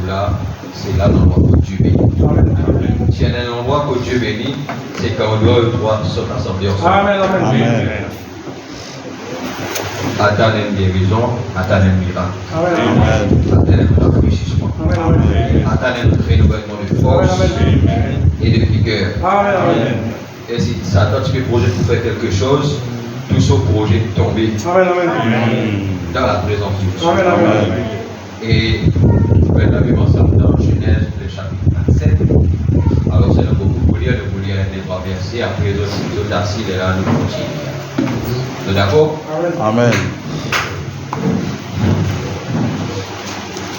là, c'est là l'endroit que Dieu bénit. Si il y a un endroit que Dieu bénit, c'est quand on doit se rassembler ensemble. Amen. Amen. Attendre une guérison, attendre un miracle. Amen. Attendre un rafraîchissement. Attendre un renouvellement de force et de vigueur. Amen. Et si Satan tu peux projet pour faire quelque chose, tout ce projet tomber dans la présence de Dieu. Amen. Et nous allons vivre ensemble dans Genèse, le chapitre 27. Alors c'est beaucoup pour lire, de vous lire les trois versets, après les autres assis, et là nous continuons. Vous êtes d'accord? Amen.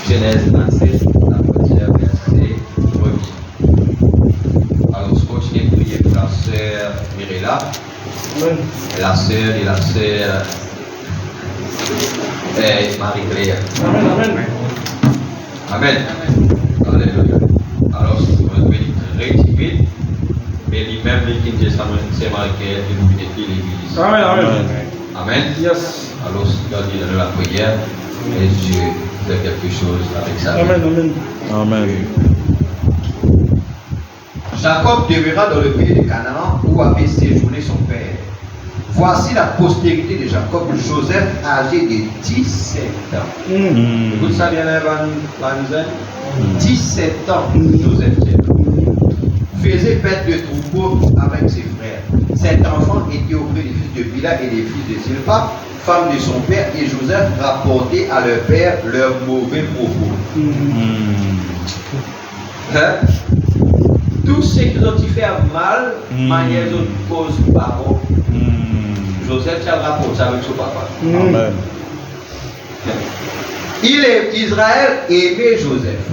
Genèse 27, la première verset, premier. Alors je continue de prier pour la sœur Mirella, et la sœur Marie-Claire. Amen. Alléluia. Alors, on va dire très timide, mais lui-même, qui dit ça, c'est Marie-Claire, et vous mettez l'église. Amen. Yes. Alors, on dit dans la prière, et Dieu fait quelque chose avec ça. Amen. Jacob demeura dans le pays de Canaan où avait séjourné son père. Voici la postérité de Jacob, Joseph âgé de 17 ans. Écoute ça bien, Van 17 ans, Joseph faisait paître de troupeaux avec ses frères. Cet enfant était auprès des fils de Bila et des fils de Zilpa, femme de son père, et Joseph rapportait à leur père leurs mauvais propos. Hein? Tout ce qu'ils ont fait mal, manière de cause parole. Joseph a rapporté avec son papa. Amen. Israël aimait Joseph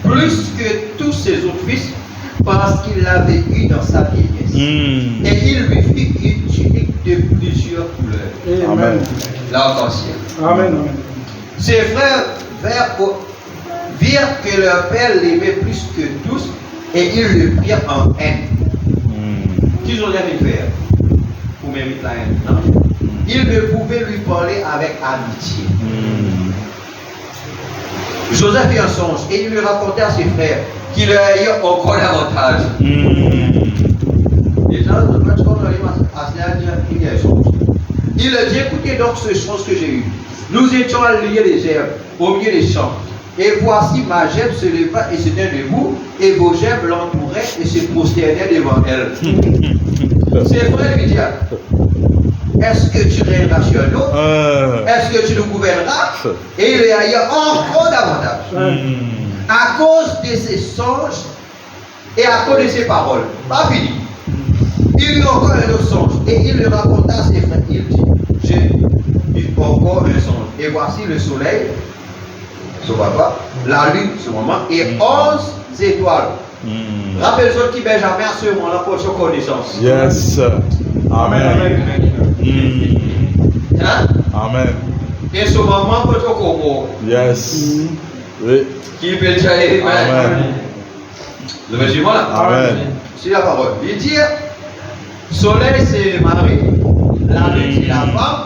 plus que tous ses autres fils parce qu'il l'avait eu dans sa vieillesse. Et il lui fit une tunique de plusieurs couleurs. Amen. L'arc-en-ciel. Amen. Ses frères virent que leur père l'aimait plus que tous et ils le prirent en haine. Qu'ils ont jamais fait pour mériter la haine, non? Ils ne pouvaient lui parler avec amitié. Joseph fit un songe et il lui racontait à ses frères qu'il leur ayait encore davantage. Déjà, quand on il y a un songe. Il leur dit, écoutez donc ce songe que j'ai eu. Nous étions à lier les herbes au milieu des champs. Et voici ma gemme se leva et se tenait debout, et vos gemmes l'entouraient et se prosternaient devant elle. Ses frères lui dirent, est-ce que tu règneras sur nous? Est-ce que tu nous gouverneras? Et il les haït encore davantage. À cause de ses songes et à cause de ses paroles. Pas fini. Il eut encore un autre songe et il le raconta à ses frères. Il dit, j'ai eu encore un songe. Et voici le soleil, son papa, la lune, ce moment, et 11 étoiles. Rappelle-toi qui Benjamin à ce moment-là pour sa connaissance. Yes. Amen. Hein? Amen. Et ce moment pour ton corps. Yes. Oui. Qui peut dire Amen. Le musulman là? Amen. C'est la parole. Il dit, soleil c'est Marie, la lune c'est la femme,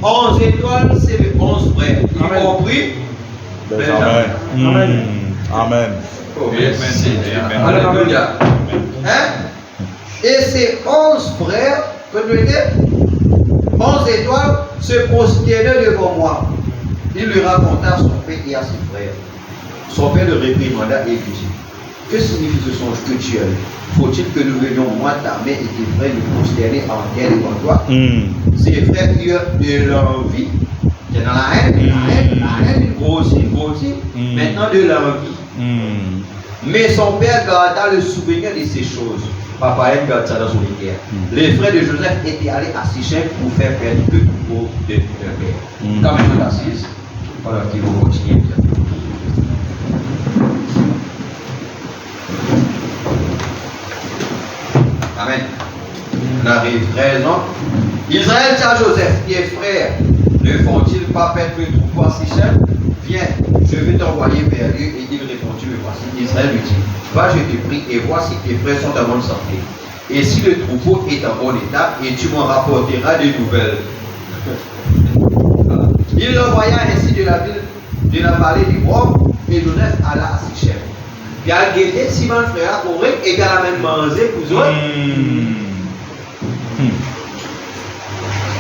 11 étoiles c'est les 11 frères. Y compris Benjamin. Amen. Oh, merci. Alléluia. Hein? Et ces 11 frères, que je veux dire, 11 étoiles se prosternaient devant moi. Il lui raconta à son père et à ses frères. Son père le réprimanda et lui dit, que signifie ce songe que tu as eu? Faut-il que nous venions, moi, ta mère et tes frères, nous prosterner en terre devant toi? Ses frères eurent de l'envie. C'est dans la haine, grossit. Maintenant de l'envie. Mais son père garda le souvenir de ces choses. Papa aime garde ça dans son cœur. Les frères de Joseph étaient allés à Sichem pour faire perdre le troupeau de leur père. Quand même, on assise, pendant qu'ils vont continuer. Amen. On arrive 13 ans. Israël dit à Joseph, tes frères, ne font-ils pas perdre le troupeau à Sichem? Viens, je vais t'envoyer vers eux. Et il répondit, me voici. Israël lui dit, va, je te prie, et vois si tes frères sont en bonne santé. Et si le troupeau est en bon état, et tu m'en rapporteras des nouvelles. Voilà. Il l'envoya ainsi de la ville, de la vallée du Rhône, et Joseph alla à Sichem. Puis elle guettait Simon frère pour eux et qu'elle a même mangé pour eux.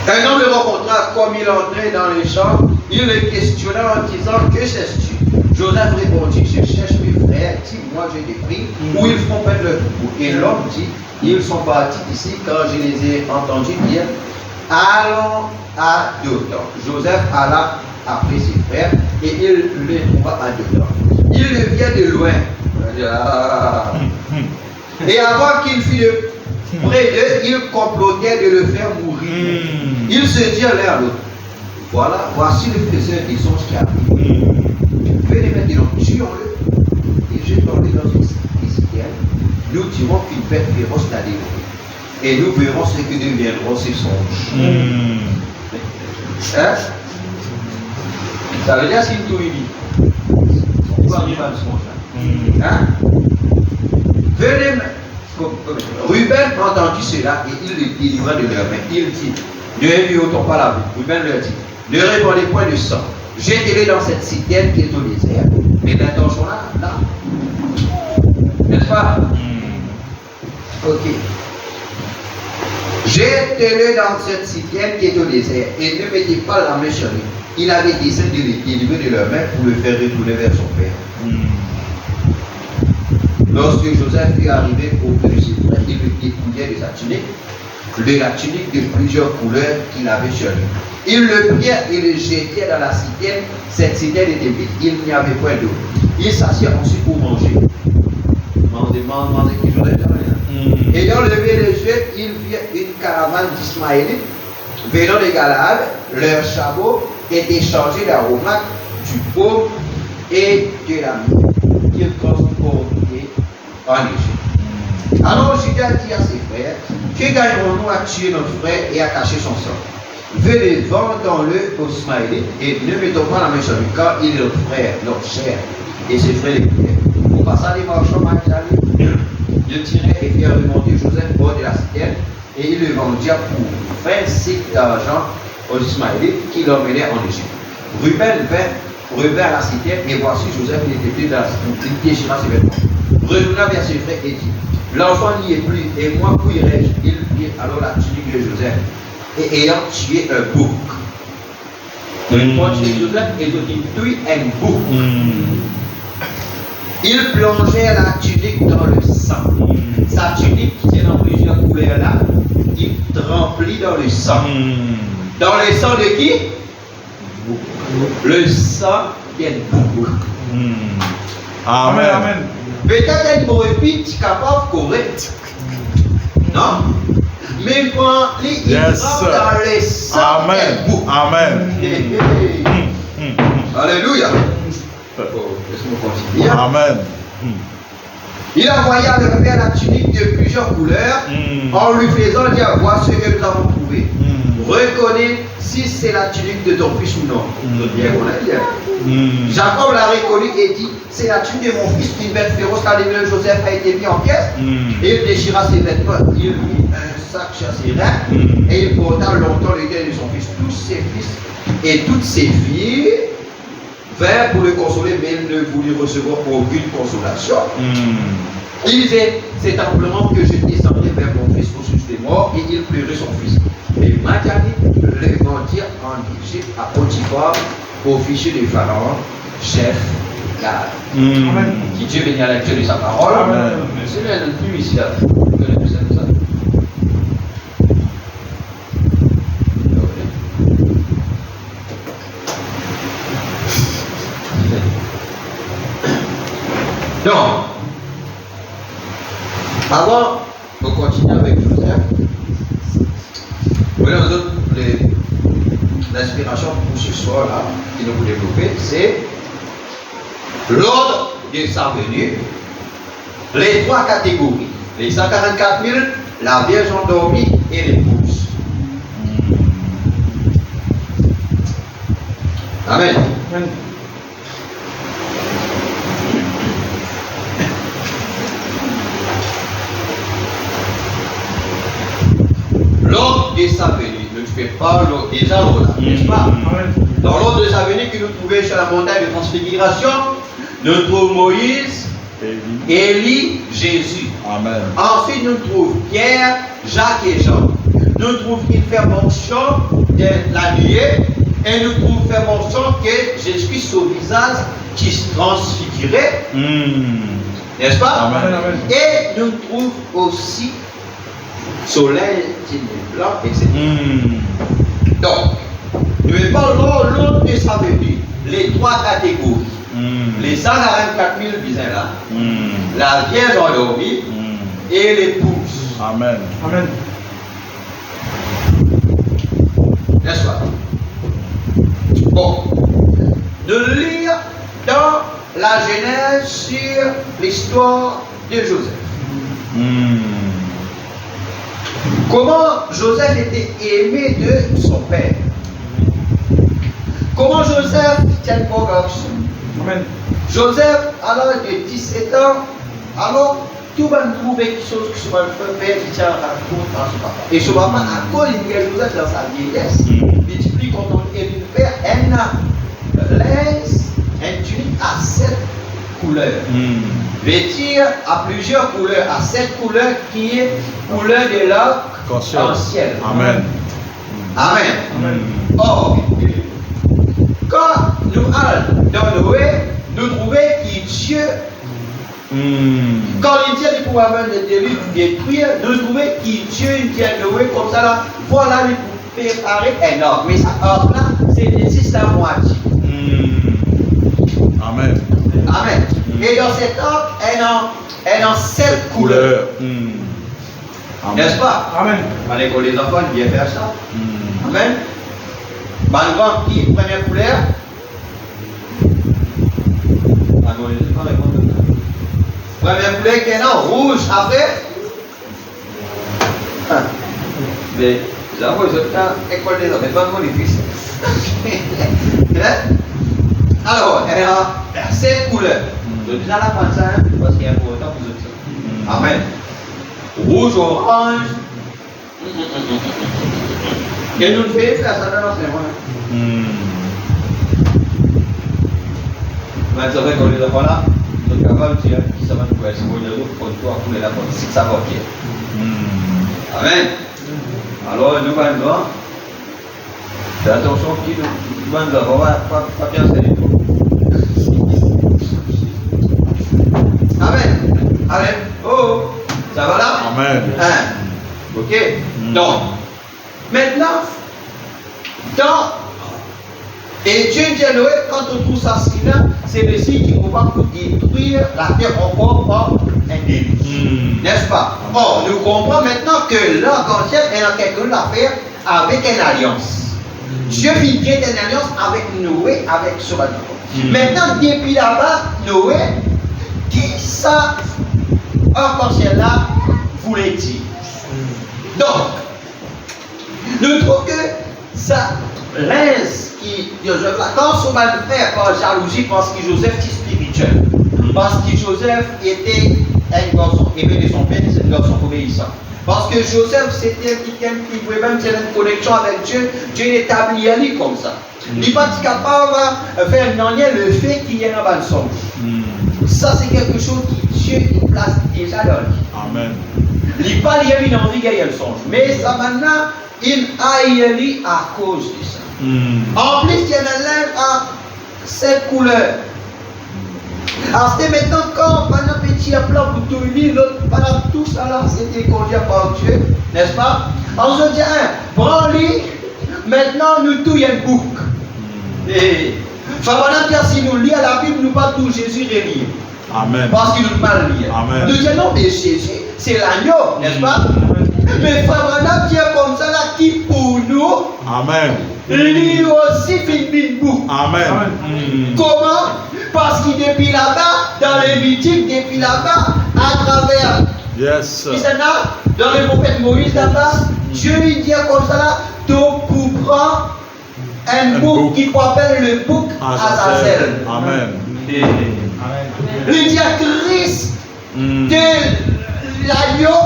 Un homme le rencontra comme il entrait dans les champs, il le questionna en disant, que cherches-tu? Joseph répondit, je cherche mes frères, dis-moi, j'ai des prix, où ils font perdre leur troupeau. Et l'homme dit, ils sont partis d'ici quand je les ai entendus dire, allons à Dothan. Joseph alla après ses frères et il les trouva à Dothan. Il le vient de loin. Et avant qu'il fût près d'eux, ils complotaient de le faire mourir. Ils se dirent l'un à l'autre, voilà, voici le faiseur des songes qui arrive. Venez maintenant, tuons-le et jetons-le dans une citerne. Nous dirons qu'une bête féroce l'a dévoré. Et nous verrons ce que deviendront ces songes. Hein? Ça veut dire s'il tout dit. On va arriver à le songe. Hein? Venez, Ruben entendit cela et il le délivra de leurs mains. Il dit, ne lui ôtons pas la vie. Ruben leur dit, ne répandez point de sang. Jetez-le dans cette citerne qui est au désert. Mais l'intention là. N'est-ce pas? Ok. Jetez-le dans cette citerne qui est au désert et ne mettez pas la main sur lui. Il avait décidé de les délivrer de leurs mains pour le faire retourner vers son père. Lorsque Joseph fut arrivé au feu de ses frères, il le dépouillait de sa tunique, de la tunique de plusieurs couleurs qu'il avait sur lui. Ils le prirent et le jetèrent dans la citerne. Cette citerne était vide, il n'y avait point d'eau. Ils s'assirent ensuite pour manger. Manger qui Joseph. Ayant levé les yeux, ils virent une caravane d'Ismaélites venant de Galaad. Leurs chameaux étaient chargés d'aromates, du baume et de la myrrhe qu'ils transportaient en Égypte. Alors Judas dit à ses frères, que gagnerons-nous à tuer notre frère et à cacher son sang? Venez, vendons-le aux Ismaélites et ne mettons pas la main sur lui, car il est notre frère, notre chair. Et ses frères l'écoutaient. On passa les marchands Magdalene. Ils tiraient et firent remonter Joseph au bord de la citerne et ils le vendirent pour 20 cycles d'argent aux Ismaélites qui l'emmenaient en Égypte. Ruben revint à la citerne et voici Joseph était pris dans la citerne. Il déchira ses vêtements. Retourna vers ses frères et dit, l'enfant n'y est plus et moi où irai-je? Il prit alors la tunique de Joseph et ayant tué un bouc. Il prend tuer Joseph et il tue un bouc. Il plongeait la tunique dans le sang. Sa tunique qui tient dans plusieurs couleurs là, il remplit dans le sang. Dans le sang de qui? Le sang d'un bouc. Amen. Amen. Peut-être une brebis capable correct. Non? Mais quand il rentre dans le sang d'un bouc. Amen. Alléluia. Laisse-moi continuer. Amen. Il envoya le père la tunique de plusieurs couleurs en lui faisant dire, voici ce que nous avons trouvé. Reconnais si c'est la tunique de ton fils ou non. Bien qu'on a dit. Jacob l'a reconnu et dit, c'est la tunique de mon fils, une bête féroce car le Joseph a été mis en pièces. Et il déchira ses vêtements, il mit un sac sur ses reins et il porta longtemps le deuil de son fils. Tous ses fils et toutes ses filles vinrent pour le consoler, mais il ne voulut recevoir aucune consolation. Il disait, c'est amplement que je descendrai vers mon fils au sujet des morts, et il pleurait son fils. Et Madianite le vendirent en Égypte à Potiphar, officier de Pharaon, chef garde. Qui Dieu bénit à la lecture de sa parole. C'est le plus ici là. Donc, avant de continuer avec Joseph, voilà nous autres l'inspiration pour ce soir-là, qui nous vous développer, c'est l'ordre de sa venue, les trois catégories, les 144 000, la Vierge endormie et l'épouse. Amen. L'ordre de sa venue, ne fais pas l'ordre déjà l'ordre, n'est-ce pas? Dans l'ordre de sa venue que nous trouvons sur la montagne de transfiguration, Nous trouvons Moïse, Élie, Jésus. Amen. Ensuite, nous trouvons Pierre, Jacques et Jean. Nous trouvons qu'il fait mention de la nuée et nous trouvons faire mention que Jésus-Christ au visage qui se transfigurait. N'est-ce pas? Amen. Amen. Et nous trouvons aussi soleil, blanc, etc. Donc, nous parlons l'autre de ça veut dire les trois catégories. Les 144 000 bisins là, la Vierge endormie et l'épouse. Amen. Amen. N'est-ce pas? Bon, de lire dans la Genèse sur l'histoire de Joseph. Comment Joseph était aimé de son père. Comment Joseph tient le programme. Amen. Joseph, à l'âge de 17 ans, alors tout va trouver quelque chose que ce faire qui tient à compte à son papa. Et son papa, à cause de Joseph dans sa vieillesse, il dit plus quand on est venu faire un laisse, un tunique à 7 couleurs. Vêtir à plusieurs couleurs, à 7 couleurs qui est couleur de l'arc-en-ciel. Amen. Amen. Amen. Or, quand nous allons dans Noé, nous trouvons que Dieu, quand il dit qu'il pouvait détruire, nous trouvons que Dieu dit à Noé comme ça là, voilà, il peut préparer un arc. Mais cet arc là, c'est juste la moitié. Amen. Amen. Et dans cet arc, elle a 7 couleurs. N'est-ce pas? Amen. Allez, pour les enfants, bien faire ça. Amen. Malgré qui première couleur. Première couleur qui est là, rouge après. Mais j'avoue, je suis école des hommes, pas mon fils. Alors, elle a 7 couleurs. Je vais déjà la prendre ça, parce qu'il y a un important pour vous. Amen. Rouge, orange. Et nous faisons faire ça dans l'enseignement. Maintenant, quand les enfants là, nous sommes capables de dire qui ça va nous faire, c'est bon, nous pour couler la porte, si ça va bien. Amen. Alors, nous allons voir. Fais attention qui nous allons voir, on va pas bien se dire. Amen. Amen. Oh, ça va là? Amen. Ok. Donc, maintenant, et Dieu dit à Noé, quand on trouve ça là, c'est le signe qu'il ne faut pas détruire la terre encore par un déluge. N'est-ce pas? Or, nous comprenons maintenant que l'arc-en-ciel est dans quelque chose à faire avec une alliance. Dieu vit bien une alliance avec Noé, avec son bateau. Maintenant, depuis là-bas, Noé, qui ça, arc-en-ciel là, voulait dire. Donc, nous trouvons que ça laisse qui Joseph là, quand son frère par jalousie parce que Joseph était spirituel, parce que Joseph était un garçon aimé de son père, c'est un garçon obéissant. Parce que Joseph c'était quelqu'un qui pouvait même faire une connexion avec Dieu, Dieu l'établit à lui comme ça. Il n'est pas capable de faire le fait qu'il y a un songe. Ça c'est quelque chose que Dieu il place déjà dans lui. Amen. Il n'est pas lié à envie qu'il y ait le songe. Mais ça maintenant, il a eu à cause de ça. En plus, il y en a l'un à 7 couleurs. Alors, c'était maintenant quand, pendant petit plan pour tout lui, l'autre, pendant tout ça là, c'était conduit par Dieu, n'est-ce pas? On se dit, prends-lui, maintenant nous tout, il y a une boucle. Et, si nous lisons la Bible, nous pas tout Jésus relire. Amen. Parce qu'il nous mal lié. Amen. Nous disons, non, mais Jésus, c'est l'agneau, n'est-ce pas? Mais Fabrana qui est comme ça là, qui pour nous, Amen. lui aussi fait une boucle. Amen. Comment? Parce qu'il depuis là-bas, dans les Lévitique, depuis là-bas, à travers, Yes. dans le prophète Moïse là-bas, Dieu lui dit comme ça là, donc pour prendre un bouc qui appelle le bouc Azazel. Amen. Il dit à Christ de l'agneau,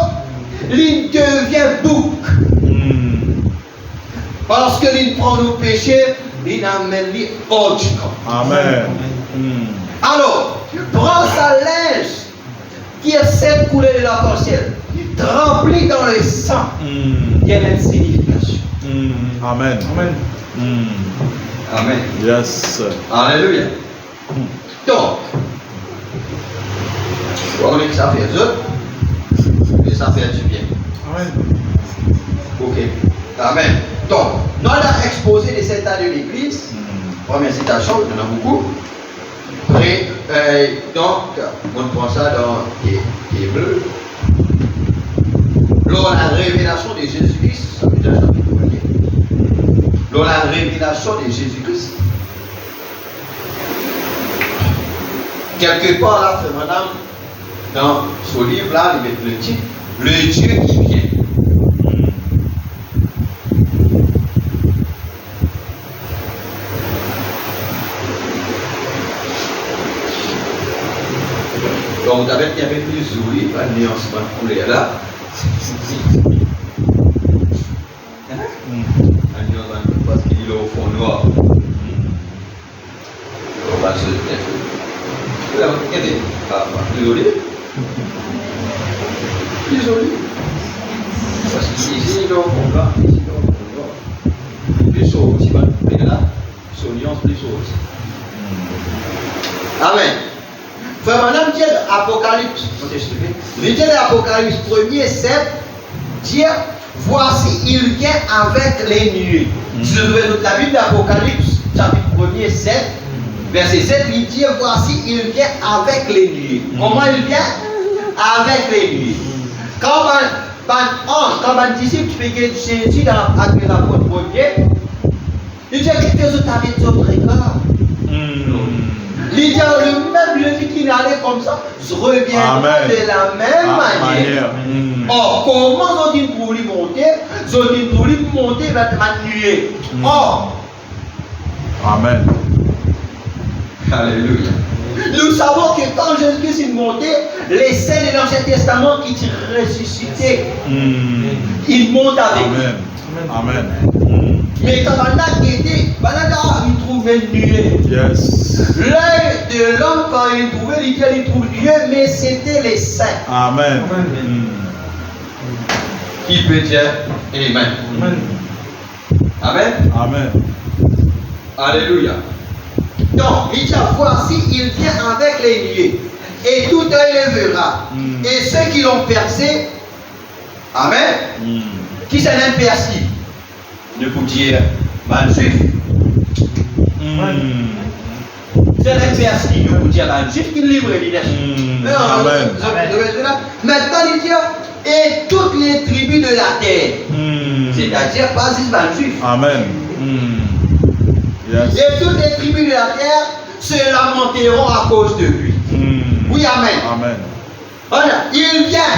il devient bouc. Parce qu'il prend nos péchés, il amène les hors du camp. Amen. Alors, prends sa linge, qui est cette couleur de l'arc-en-ciel, remplie dans le sang, quelle est la signification? Amen. Amen. Amen. Yes. Alléluia. Donc, on est que ça fait autres, et ça fait du bien. Amen. Ok. Amen. Donc, nous avons exposé les 7 ans de l'Église. Première citation, il y en a beaucoup. Donc, on prend ça dans Hébreux. Lors de la révélation de Jésus-Christ, ça veut dire chapitre 1er. Lors de la révélation de Jésus-Christ, quelque part là, frère madame, dans ce livre-là, il met le titre, le Dieu qui vient. Donc, vous avez bien plus joli, pas de nuancement de couleur là. Un nuancement parce qu'il est au fond noir. On va se dire. Regardez, plus joli. Plus joli. Parce qu'ici, il est au fond blanc, ici, il est au fond noir. Plus chaud aussi, vous voyez là, son nuance plus chaud aussi. Amen. Frère madame, dit l'Apocalypse, le dit l'Apocalypse 1er 7, dit voici il vient avec les nuées. Si vous trouvez la Bible d'Apocalypse, chapitre 1er 7, verset 7, il dit voici il vient avec les nuées. Comment il vient? Avec les nuées. Quand un ange, quand un disciple fait Jésus dans l'apôtre 1er, il dit quelque chose avec son regard. Il dit le même Jésus qui n'allait comme ça, reviendra de la même manière. Or, comment ont-ils pour lui monter? Ils ont-ils pour lui monter vers la nuée. Or, Amen. Alléluia. Nous savons que quand Jésus-Christ est monté, les saints de l'Ancien Testament qui étaient ressuscités, ils montent avec lui. Amen. Mais quand on il trouvait une nuée. Yes. L'œil de l'homme, quand il trouvait, il trouve Dieu, mais c'était les saints. Amen. Qui peut dire Amen. Amen. Amen. Alléluia. Donc, il dit voici, il vient avec les nuées, et tout œil le verra. Et ceux qui l'ont percé, Amen. Qui s'en est perçu? Ne vous dire, man juif. C'est un perçu, ne vous dire, man juif qui livre l'idée. Amen. Maintenant, il dit, et toutes les tribus de la terre. C'est-à-dire, pas juste man juif. Amen. Yes. Et toutes les tribus de la terre se lamenteront à cause de lui. Oui, amen. Amen. Voilà, il vient.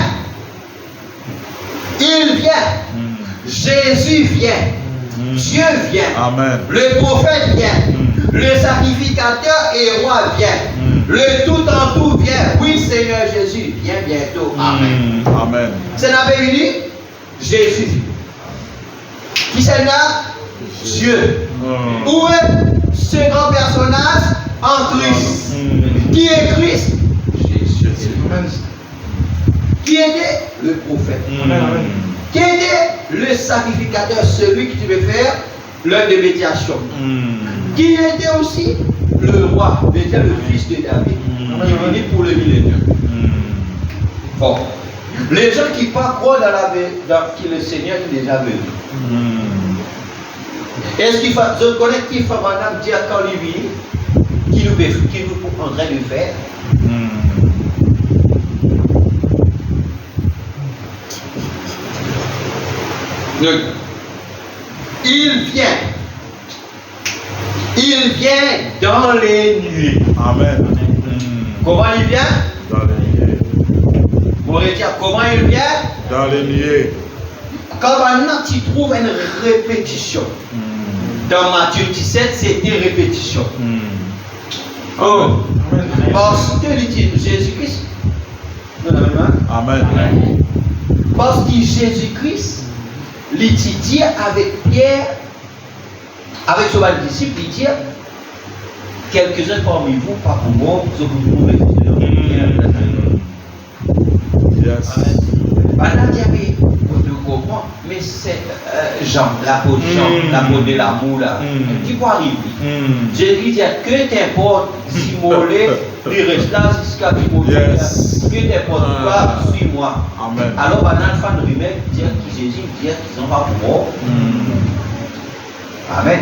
Il vient. Jésus vient. Dieu vient. Amen. Le prophète vient. Le sacrificateur et roi vient. Le tout en tout vient. Oui, Seigneur Jésus, vient bientôt. Amen. Amen. C'est n'avait uni Jésus. Qui c'est là? Dieu. Où est ce grand personnage en Christ? Qui est Christ? Jésus. Qui était le prophète? Qui était le sacrificateur, celui qui devait faire l'œuvre de médiation? Qui était aussi le roi, déjà le fils de David, qui venait pour le millénaire? Bon, les gens qui pas croient dans le Seigneur est déjà venu. Est-ce qu'il faut, je connais qui fait madame dire quand lui qui nous en train de faire? Il vient dans les nuées. Amen. Comment il vient? Dans les nuées. Vous pourrez dire comment il vient? Dans les nuées. Quand maintenant tu trouves une répétition. Dans Matthieu 17, c'était répétition. Oh, parce que Jésus-Christ. Amen. Parce que Jésus-Christ, l'étudiait avec Pierre, avec son disciple, il dit quelques-uns parmi vous, pas pour moi, vous avez Yes. Madame Diabé, vous comprendre, mais c'est Jean, l'apôtre Jean, l'apôtre de l'amour là, qui peut arriver. Jésus dit que t'importe, si mollet, il reste là jusqu'à ce que t'importe quoi, suis-moi. Amen. Alors, madame fan lui-même, dire que Jésus dit qu'ils sont pas pour moi. Amen.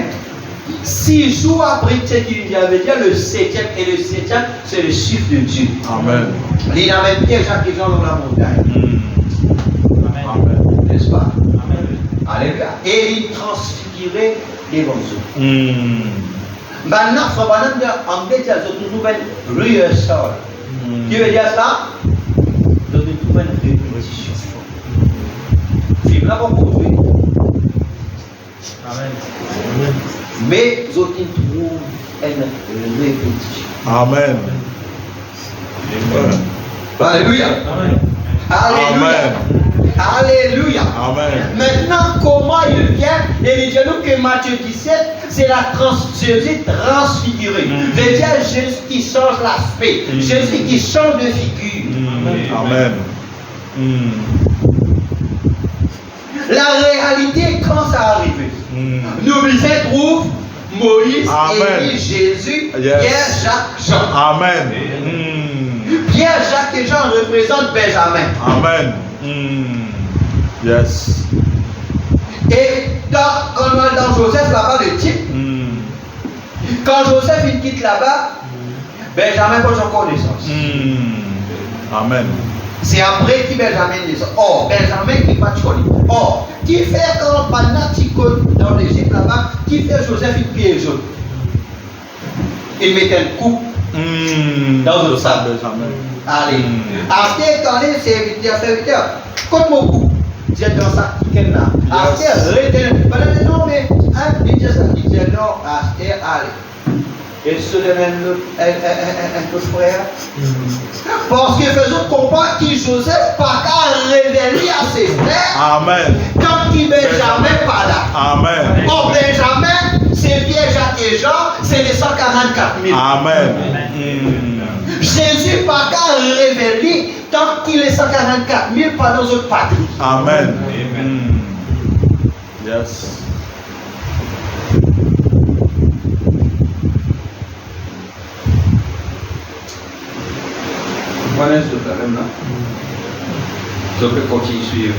6 jours après ce qu'il avait dit, le 7e, et le 7e, c'est le chiffre de Dieu. Amen. Il avait Pierre, Jacques et Jean dans la montagne. Amen. N'est-ce pas? Alléluia. Et il transfigurait l'évangile. Maintenant, il faut en anglais, il y a une nouvelle rehearsal. Qui veut dire ça? Une nouvelle répétition. Film là, on peut jouer. Amen. Mais vous trouvent une répétition. Amen. Alléluia. Alléluia. Alléluia. Amen. Maintenant, comment il vient? Et il dit nous que Matthieu 17, c'est Jésus transfiguré. C'est-à-dire Jésus qui change l'aspect. Jésus qui change de figure. Amen. La réalité, quand ça arrive, nous trouve Moïse, Élie, Jésus, Pierre, Jacques, Jean. Amen. Pierre, Jacques et Jean représentent Benjamin. Amen. Yes. Et quand on est dans Joseph, là-bas, le type, quand Joseph il quitte là-bas, Benjamin pose en connaissance. Amen. C'est après qui Benjamin naît. Or, Benjamin qui va te connaître. Or, qui fait quand Panatikon dans l'Égypte là-bas, qui fait Joseph il pied jaune. Il mettait une coupe dans le sable. Allez. Après, quand les serviteurs, comme mon coup, j'ai dans ça, qu'elle n'a. Après, retenez. Non, mais, il dit ça, il dit non, après, allez. Et se demande un peu frère. Parce que faisons comprendre que Joseph pas qu'à révéler à ses frères. Amen. Quand il Benjamin pas là. Amen. Or Benjamin, c'est Pierre, Jacques et Jean, c'est les 144 000. Amen. Jésus pas qu'à révéler tant qu'il est 144 000 pas dans notre patrie. Amen. Yes. Voilà ce problème là. Je peux continuer à suivre.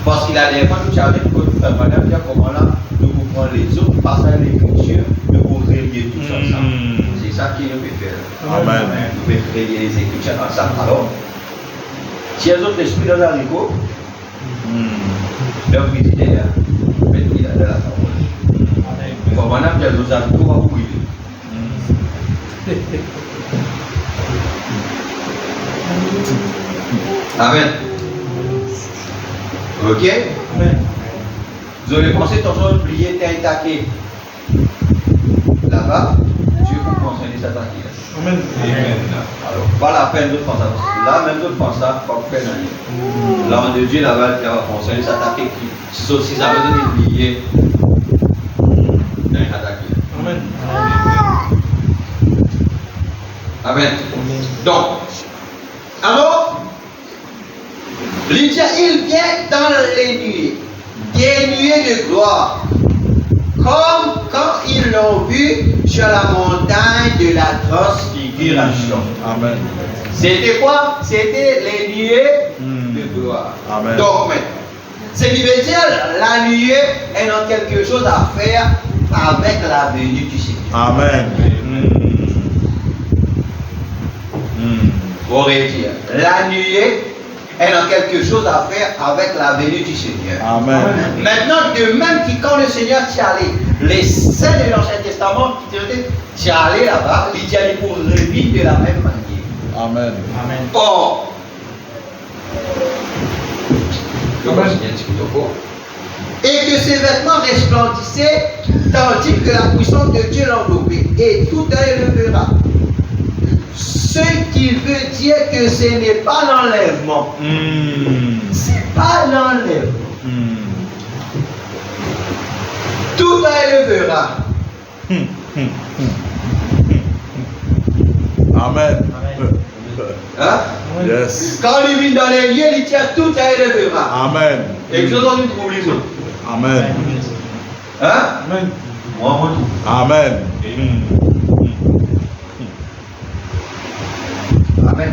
Parce qu'il a des fois, nous avons dit que madame, comment là, nous prenons les autres passages de l'écriture, nous pouvons relier tout ça ensemble. C'est ça qui nous peut faire. Amen. Nous pouvons relier les écritures ensemble. Alors, si les autres esprits dans l'haricot, leur visiter, il a de la parole. Pour madame, il y a d'autres haricots à vous. Amen. Ok? Amen. Vous avez pensé toujours oublier t'es attaqué. Là-bas, Dieu vous conseille de s'attaquer. Amen. Alors, pas la peine de faire ça. Là, même de faire ça, pas peine à dire. L'homme de Dieu là-bas, il va conseiller de s'attaquer. Sauf si ça veut dire oublier, t'es attaqué. Amen. Amen. Donc, alors, Lydia, il vient dans les nuées, des nuées de gloire, comme quand ils l'ont vu sur la montagne de la transfiguration. Amen. C'était quoi? C'était les nuées de gloire. Amen. Donc, ce qui veut dire la nuée est dans quelque chose à faire avec la venue du Seigneur. Amen. Pourrait dire, la nuée est dans quelque chose à faire avec la venue du Seigneur. Amen. Maintenant, de même que quand le Seigneur t'y allé, les saints de l'Ancien Testament qui t'y allé là-bas, ils t'y allaient pour revivre de la même manière. Amen. Amen. Or, et que ses vêtements resplendissaient, tandis que la puissance de Dieu l'enveloppait, et tout œil le verra. Ce qui veut dire que ce n'est pas l'enlèvement. C'est pas l'enlèvement. Tout œil le verra. Amen. Hein? Yes. Quand il vit dans les lieux, il tient tout à élever. Amen. Et que on trouve les autres. Amen. Hein? Amen. Moi, moi, tout. Amen. Amen.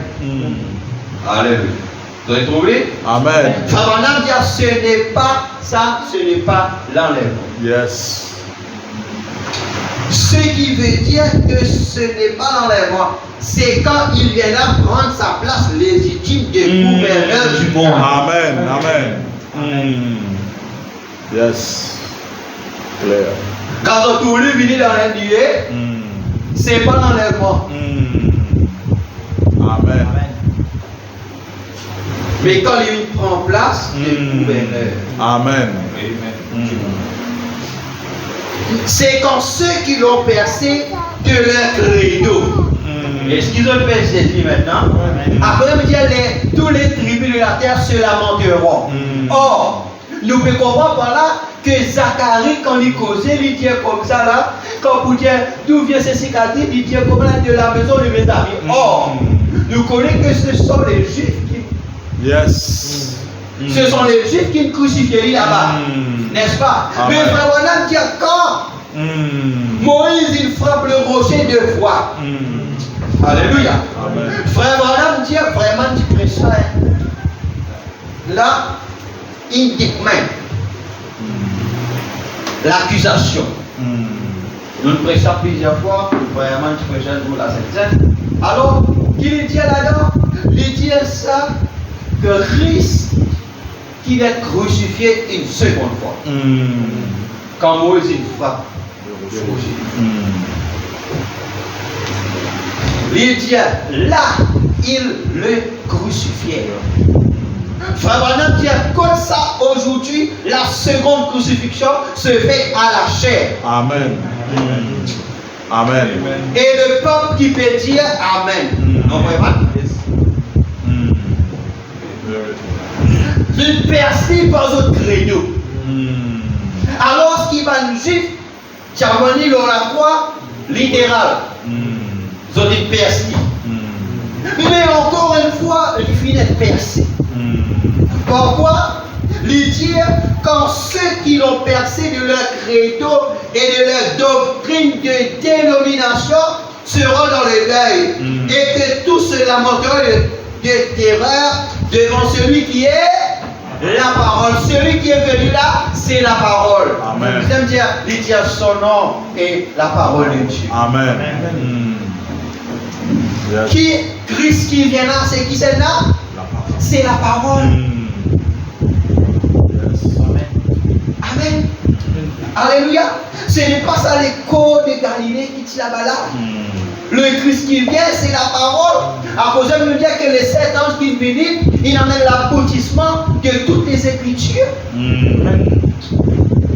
Alléluia. Vous avez trouvé? Amen. Frère Branham dit, ce n'est pas ça, ce n'est pas l'enlèvement. Yes. Ce qui veut dire que ce n'est pas l'enlèvement, c'est quand il viendra prendre sa place légitime de gouverneur du monde. Amen. Amen. Yes. Clair. Quand on tourne venir dans l'Indien, c'est pas l'enlèvement. Amen. Mais quand il prend place de gouverneur. Amen. C'est quand ceux qui l'ont percé de leur credo. Est-ce qu'ils ont percé ici maintenant? Après, me dire, tous les tribus de la terre se lamenteront. Or, nous pouvons comprendre par là que Zacharie, quand il causait, il dit comme ça là, quand vous dire d'où vient ces cicatrices, il dit comme là de la maison de mes amis. Or, nous connaissons que ce sont les Juifs qui. Yes. Ce sont les Juifs qui crucifiaient là-bas. N'est-ce pas? Amen. Mais Frère Branham dit quand Moïse il frappe le rocher 2 fois. Alléluia. Amen. Frère Branham dit vraiment du prêcheur. Là, il dit même l'accusation. Nous prêchons plusieurs fois, vraiment du prêcheur pour la septième. Alors, il dit là-dedans, il dit ça que Christ qu'il est crucifié une seconde fois. Quand Moïse il frappe le rocher. Il dit là, il le crucifiait. Frère Branham dit comme ça aujourd'hui, la seconde crucifixion se fait à la chair. Amen. Amen. Et le peuple qui peut dire Amen. Non, vraiment? Il persiste par votre credo. Alors, ce qui va nous dire, tu as venu dans la croix littérale. Ils ont dit persiste. Mais encore une fois, il finit de percer. Pourquoi? Il dit quand ceux qui l'ont percé de leur credo et de leur doctrine de dénomination seront dans le deuil, et que tous se lamenteront de terreur devant celui qui est la parole. Celui qui est venu là, c'est la parole. Amen. J'aime dire, il dit son nom et la parole de Dieu. Amen. Yes. Qui, Christ qui vient là, c'est qui c'est là? C'est la parole. Yes. Amen. Alléluia. Ce n'est pas ça l'écho de Galilée qui dit là-bas là. Le Christ qui vient, c'est la parole. À cause de nous dire que les 7 anges qui viennent, ils amènent l'aboutissement de toutes les Écritures.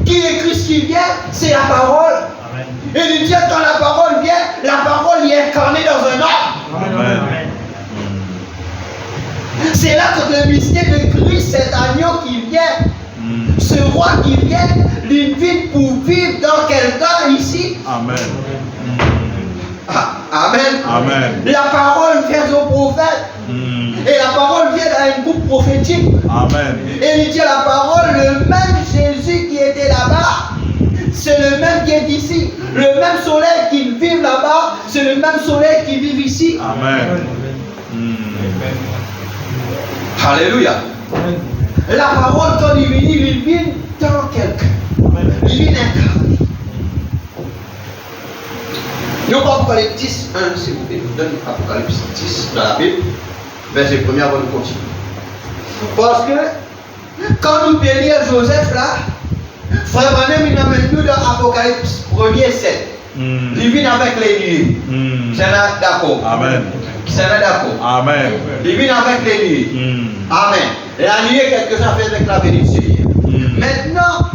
Qui est Christ qui vient? C'est la parole. Amen. Et nous dit quand la parole vient, la parole est incarnée dans un homme. Amen. C'est là que le mystère de Christ, cet agneau qui vient, ce roi qui vient, il vit pour vivre dans quelqu'un ici. Amen. Amen. Amen. La parole vient au prophète. Et la parole vient dans un groupe prophétique. Amen. Et il dit à la parole, le même Jésus qui était là-bas, c'est le même qui est ici. Le même soleil qui vit là-bas, c'est le même soleil qui vit ici. Amen. Alléluia. La parole, quand il vient dans quelqu'un. Il vient incarné. Nous, Apocalypse 10, 1, s'il vous plaît, je vous donne Apocalypse 10 dans la Bible, verset 1er avant de continuer. Parce que, quand nous lire Joseph là, Frère Branham, il amène nous dans Apocalypse 1er 7. Il vient avec les nuées. C'est là d'accord. Amen. C'est là d'accord. Amen. Il vient avec les nuées. Amen. La nuée, quelque chose à faire avec la venue du Seigneur. Maintenant,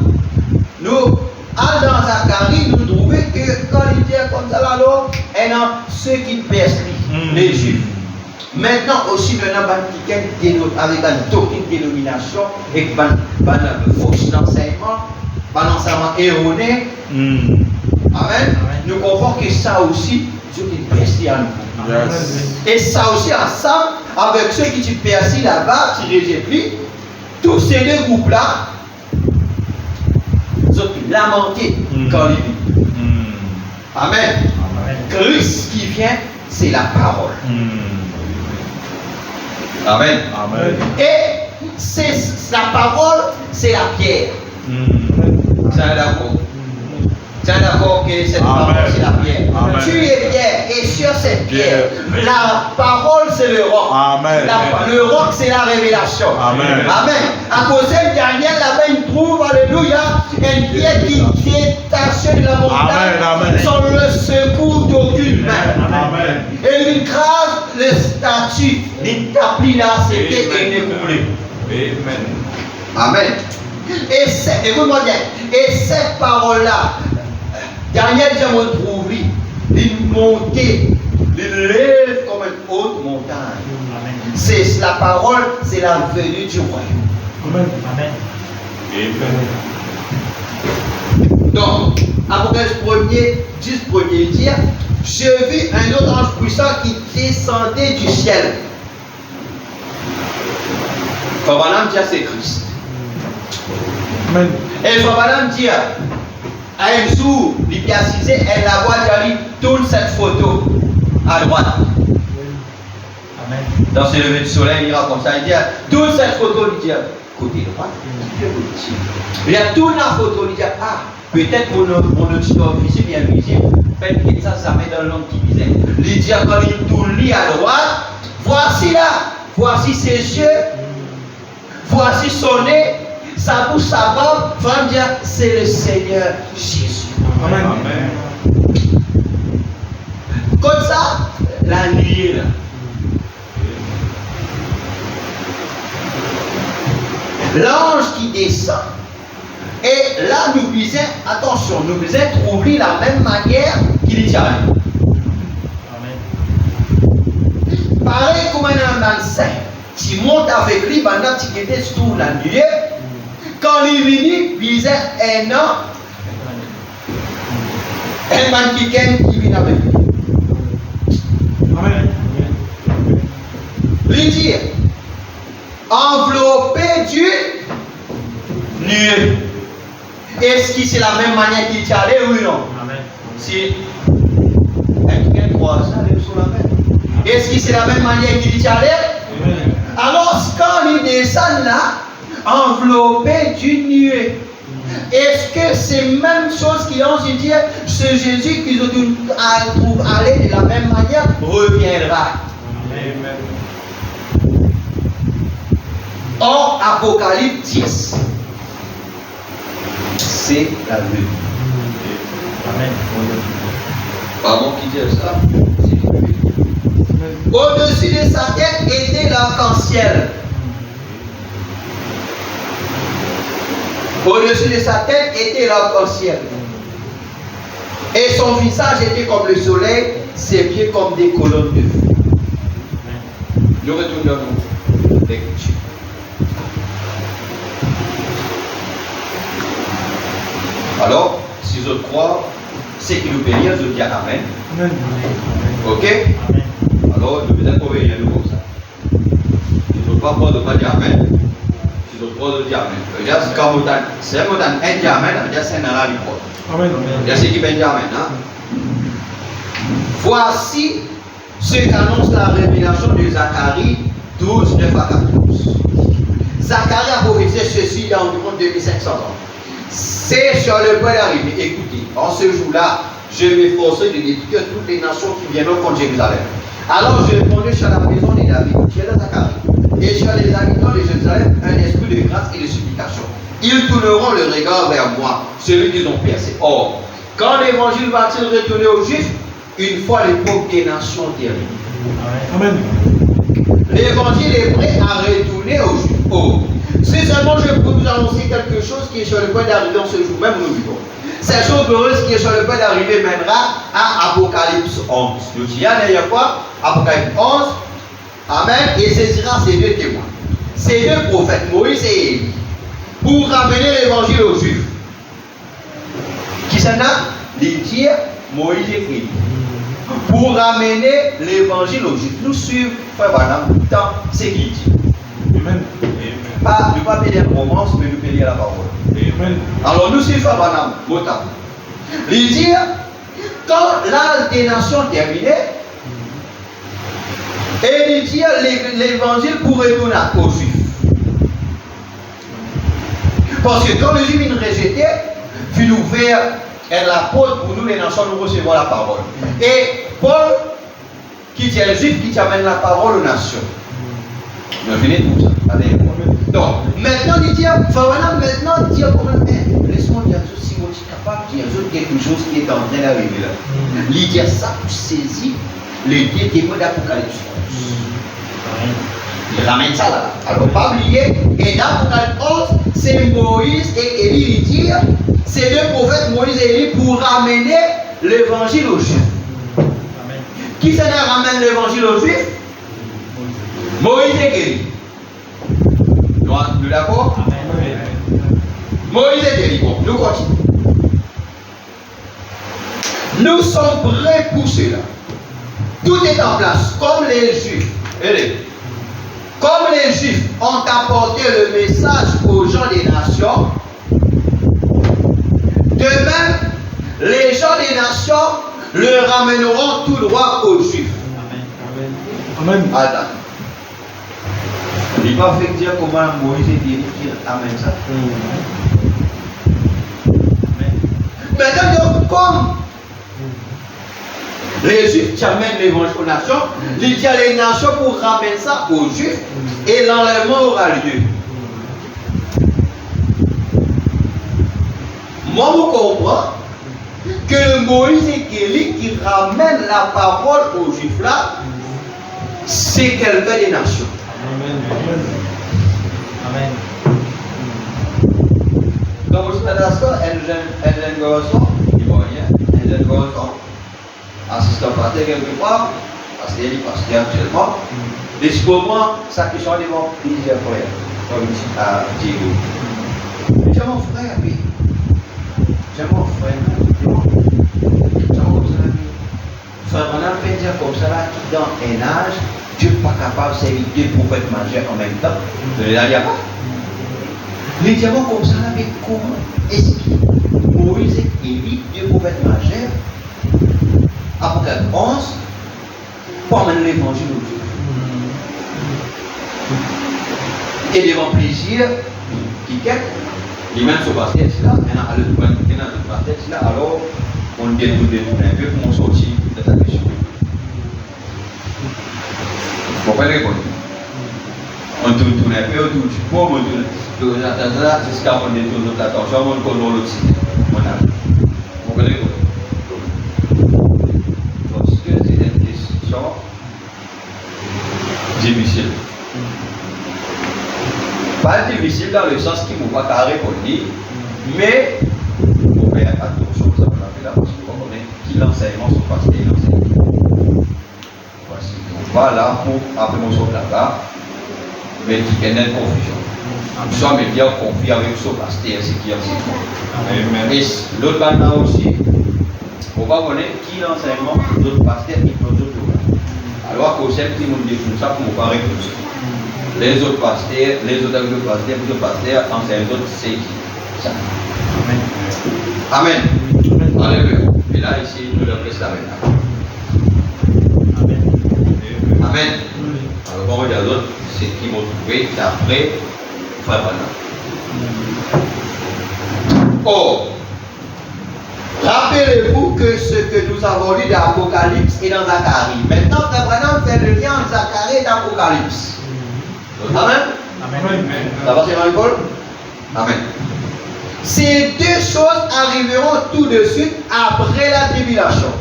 nous, dans Zacharie, nous trouvons que quand il dit comme ça, alors, et non, ceux qui percent les Juifs. Maintenant aussi, nous avons avec une doctrine de dénomination et un faux enseignement, un enseignement erroné. Amen. Nous comprenons que ça aussi, Dieu qui percé à nous. Yes. Et ça aussi ensemble, avec ceux qui tu percent là-bas, tu rejettes lui, tous ces deux groupes-là, ils ont lamenté quand ils vivent. Amen. Christ qui vient, c'est la parole. Amen. Amen. Et c'est la parole, c'est la pierre. C'est d'accord. C'est d'accord que cette parole, c'est la pierre. Amen. Tu es pierre, et sur cette pierre, la parole, c'est le roc. Amen. Le roc, c'est la révélation. Amen. Amen. À cause de Daniel, là-bas, il trouve, alléluia, une pierre qui est tachée de la montagne, Amen. Amen. sans le secours d'aucune main. Amen. Et il crase le statut, l'établi là, c'était inécoulé. Amen. Et écoute-moi bien, et cette parole-là, Daniel vient me trouver, il montait, il lève comme une haute montagne. C'est la parole, c'est la venue du royaume. Amen. Donc, Apocalypse 1er, 10 premier dire, je vis un autre ange puissant qui descendait du ciel. Madame dit c'est Christ. Amen. Et Madame dit à un jour, il y a assisé, elle la voit d'aller tourne cette photo à droite. Amen. Dans ce lever du soleil, il ira comme ça, il dit, tourne cette photo, il dit, côté droit, il a tourné la photo, il dit, ah, peut-être mon auditeur visible, bien visible, peut-être que ça met dans l'homme qui disait. Il dit, quand il tourne à droite, voici là, voici ses yeux, voici son nez, sa bouche, sa barbe, va me dire, c'est le Seigneur Jésus. Amen. Comme ça, la nuit là. L'ange qui descend. Et là, nous disons, attention, nous disons trouver la même manière qu'il y a. Pareil comme un ancien. Tu montes avec lui pendant que tu étais sur la nuit. Quand il est venu, il disait un an. Un mannequin qui vient avec lui. Amen. Lui dit, enveloppé d'une nuée. Est-ce que c'est la même manière qu'il y allait, oui ou non? Amen. Si quelqu'un croit ça, il est sur la même. Est-ce que c'est la même manière qu'il y allait? Alors, quand il descend là, enveloppé d'une nuée, est-ce que c'est la même chose qu'ils ont dit, ce Jésus qu'ils ont allé de la même manière reviendra? Or, Apocalypse 10, c'est la lune. Amen. Pardon qui dit ça? C'est la lune. Au-dessus de sa tête était l'arc-en-ciel. Au-dessus de sa tête était l'arc-en-ciel. Et son visage était comme le soleil, ses pieds comme des colonnes de feu. Nous retournons l'écriture. Alors, si je crois, c'est qui nous bénit, je dis Amen. Ok? Alors, nous devons trouver un nouveau comme ça. Si je ne crois pas, de pas dire Amen. Si je crois, de dire Amen. Regarde, c'est un mot un dit Amen, c'est un ala du corps. Amen. Il y a ce qui peut dire Amen. Voici ce qu'annonce la révélation de Zacharie 12, 9 à 14. Zacharie a prophétisé ceci il y a environ 2500 ans. C'est sur le point d'arriver. Écoutez, en ce jour-là, je m'efforcerai de détruire toutes les nations qui viendront contre Jérusalem. Alors je répondrai sur la maison de David, qui est de Zacharie, et sur les habitants de Jérusalem, un esprit de grâce et de supplication. Ils tourneront le regard vers moi, celui qu'ils ont percé. Or, quand l'évangile va-t-il retourner aux Juifs? Une fois l'époque des nations terminée. Amen. L'évangile est prêt à retourner aux Juifs. Or, si seulement je peux vous annoncer quelque chose qui est sur le point d'arriver en ce jour même où nous vivons. Cette chose heureuse qui est sur le point d'arriver mènera à Apocalypse 11. Nous disons la dernière fois, Apocalypse 11, Amen, et saisira ces deux témoins, ces deux prophètes, Moïse et Élie, pour ramener l'évangile aux Juifs. Qui s'en a? Les dire Moïse et Élie. pour ramener l'évangile aux Juifs. Nous suivons Frère Branham dans ce qu'il dit. Amen. Pas, ne pas payer la romance, mais nous payer la parole. Amen. Alors nous suivons Frère Branham, Motam. Il dit, quand l'âge des nations terminait, et il dit l'évangile pour retourner aux Juifs. Parce que quand les Juifs viennent rejeter, puis ouvert la porte pour nous les nations, nous recevons la parole. Et Paul, qui est le Juif, qui amène la parole aux nations. Nous venons pour ça. Allez. Donc, maintenant, il dit, maintenant, il dit, laisse-moi dire, si vous êtes capable de dire quelque chose qui est en train d'arriver là. Il dit ça pour saisir les deux témoins d'Apocalypse. Il ramène ça là. Alors, pas oublier, et dans Apocalypse 11, c'est Moïse et Élie, il dit, c'est deux prophètes, Moïse et Élie, pour ramener l'évangile aux Juifs. Amen. Qui s'en ramène l'évangile aux Juifs? Moïse et Élie. Nous d'accord? Amen. Moïse et Élie. Bon, nous continuons. Nous sommes prêts pour cela. Tout est en place, comme les Juifs. Comme les Juifs ont apporté le message aux gens des nations, de même, les gens des nations le ramèneront tout droit aux Juifs. Amen. Attends. Il va faire dire comment Moïse et Élie amènent ça. Maintenant, donc, comme les Juifs qui amènent l'évangile aux nations, il dit à les nations pour ramener ça aux Juifs et l'enlèvement aura lieu. Moi, je comprends que Moïse et Élie qui ramènent la parole aux Juifs là, c'est quelqu'un des nations. Amen. Donc, vous savez, elle jeune garçon, il va rien, elle jeune garçon, assistant pasteur quelque part, parce qu'il est pasteur actuellement, mais je comprends sa question devant plusieurs frères, comme ici à Diego. J'ai mon frère, oui. J'ai mon frère, frère, on a fait dire comme ça là, qui dans un âge, Dieu n'est pas capable de servir deux prophètes majeurs en même temps. Vous ne l'avez pas? Les diamants comme ça, mais comment est-ce que Moïse et Élie, deux prophètes majeurs, Apocalypse 11, pour amener l'évangile aux Juifs? Et devant plaisir, qui quête, les mêmes sont passés là, maintenant, alors, on détourne un peu pour sortir de ta question. Vous comprenez quoi? On tourne un peu autour du pot, on tourne jusqu'à on détourne notre attention, on connaît l'autre site. Vous comprenez quoi? Parce que c'est une question difficile. Pas difficile dans le sens qu'il ne faut pas répondre, mais il faut faire attention à ça qu'on a fait là, parce qu'on connaît qui l'enseignement se passe et l'enseignement. Voici, on va là pour après mon sauve là-bas, mais qui est une confusion. Nous sommes bien confiés avec ce pasteur, c'est qui enseigne. Et l'autre bande aussi, on va connaître qui l'enseignement, l'autre pasteur et l'autre autres. Alors qu'au sein qui nous dit tout ça, pour nous parler tout ça. Les autres pasteurs, les autres pasteurs, enseignent les autres, c'est qui? Ça. Amen. Alléluia. Et là, ici, nous le prêtons maintenant. Amen. Alors, quand on regarde les autres, c'est qui m'ont trouvé d'après Frère Branham. Oh, rappelez-vous que ce que nous avons lu dans l'Apocalypse et dans Zacharie. Maintenant, Frère Branham fait le lien entre Zacharie et l'Apocalypse. Amen. Amen. Ça va, c'est Marie-Paul? Amen. Ces deux choses arriveront tout de suite après la tribulation.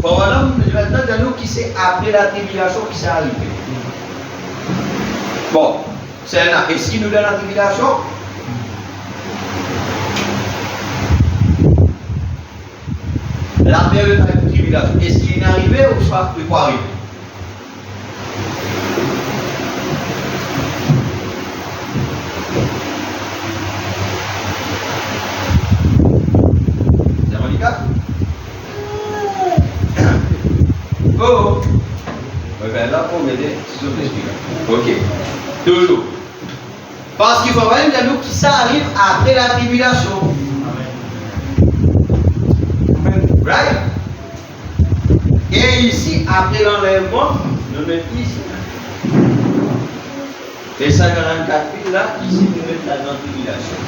Voilà, maintenant de nous qui c'est après la tribulation qui s'est arrivé. Bon, c'est là. Est-ce qu'il nous donne la tribulation? La période de la tribulation, est-ce qu'il est arrivé ou soit il peut arriver? C'est handicap? Oh. Ben là, pour m'aider, c'est tout expliqué. Ok. Toujours. Parce qu'il faut même dire nous que ça arrive après la tribulation. Right? Et ici, après l'enlèvement, nous mettons ici. Et 144 000 là, ici, nous mettons la non-tribulation.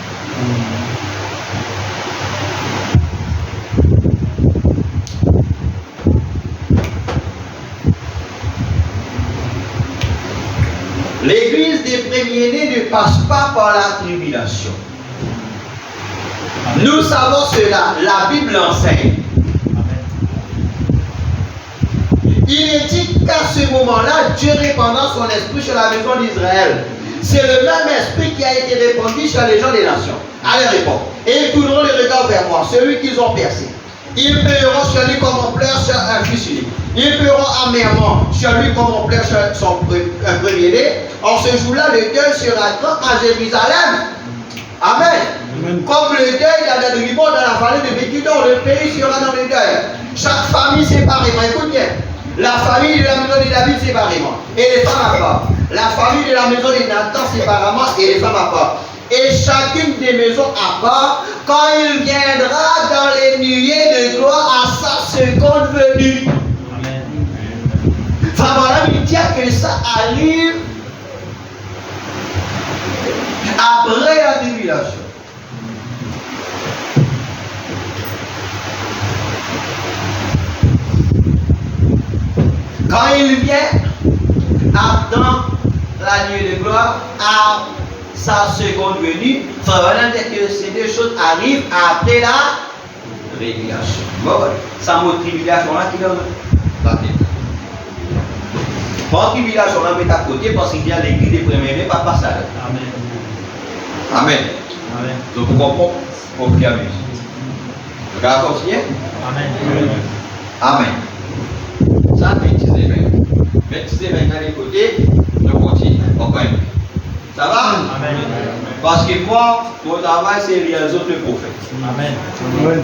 L'église des premiers-nés ne passe pas par la tribulation. Nous savons cela, la Bible enseigne. Il est dit qu'à ce moment-là, Dieu répandant son esprit sur la maison d'Israël. C'est le même esprit qui a été répandu sur les gens des nations. Allez répondre. Et ils tourneront les regards vers moi, celui qu'ils ont percé. Ils pleureront sur lui comme on pleure sur un fils unique. Ils pleureront amèrement sur lui comme on pleure sur son premier-né. En ce jour-là, le deuil sera grand à Jérusalem. Amen. Amen. Comme le deuil d'Adadribon dans la vallée de Békidon, le pays sera dans le deuil. Chaque famille séparément. Écoute bien. La famille de la maison de David séparément. Et les femmes à part. La famille de la maison de Nathan séparément et les femmes à part. Et chacune des maisons à part, quand il viendra dans les nuées de gloire à sa seconde venue. Amen. Enfin voilà, il dit que ça arrive après la tribulation. Quand il vient dans la nuit de gloire à sa seconde venue, ça veut dire que ces deux choses arrivent après la tribulation. Bon, ça mot tribulation là qui donne la tête. Pas tribulation là, mais à côté parce qu'il y a l'église des premiers-nés, pas ça. Amen. Amen. Amen. Donc vous comprenez au fur et à mesure. Vous allez continuer? Amen. Amen. Ça, bêtise même. Bêtise même dans les côtés, nous continuons. Encore une fois. Ça va? Amen. Parce que moi, mon travail, c'est les autres prophètes. Amen. Amen.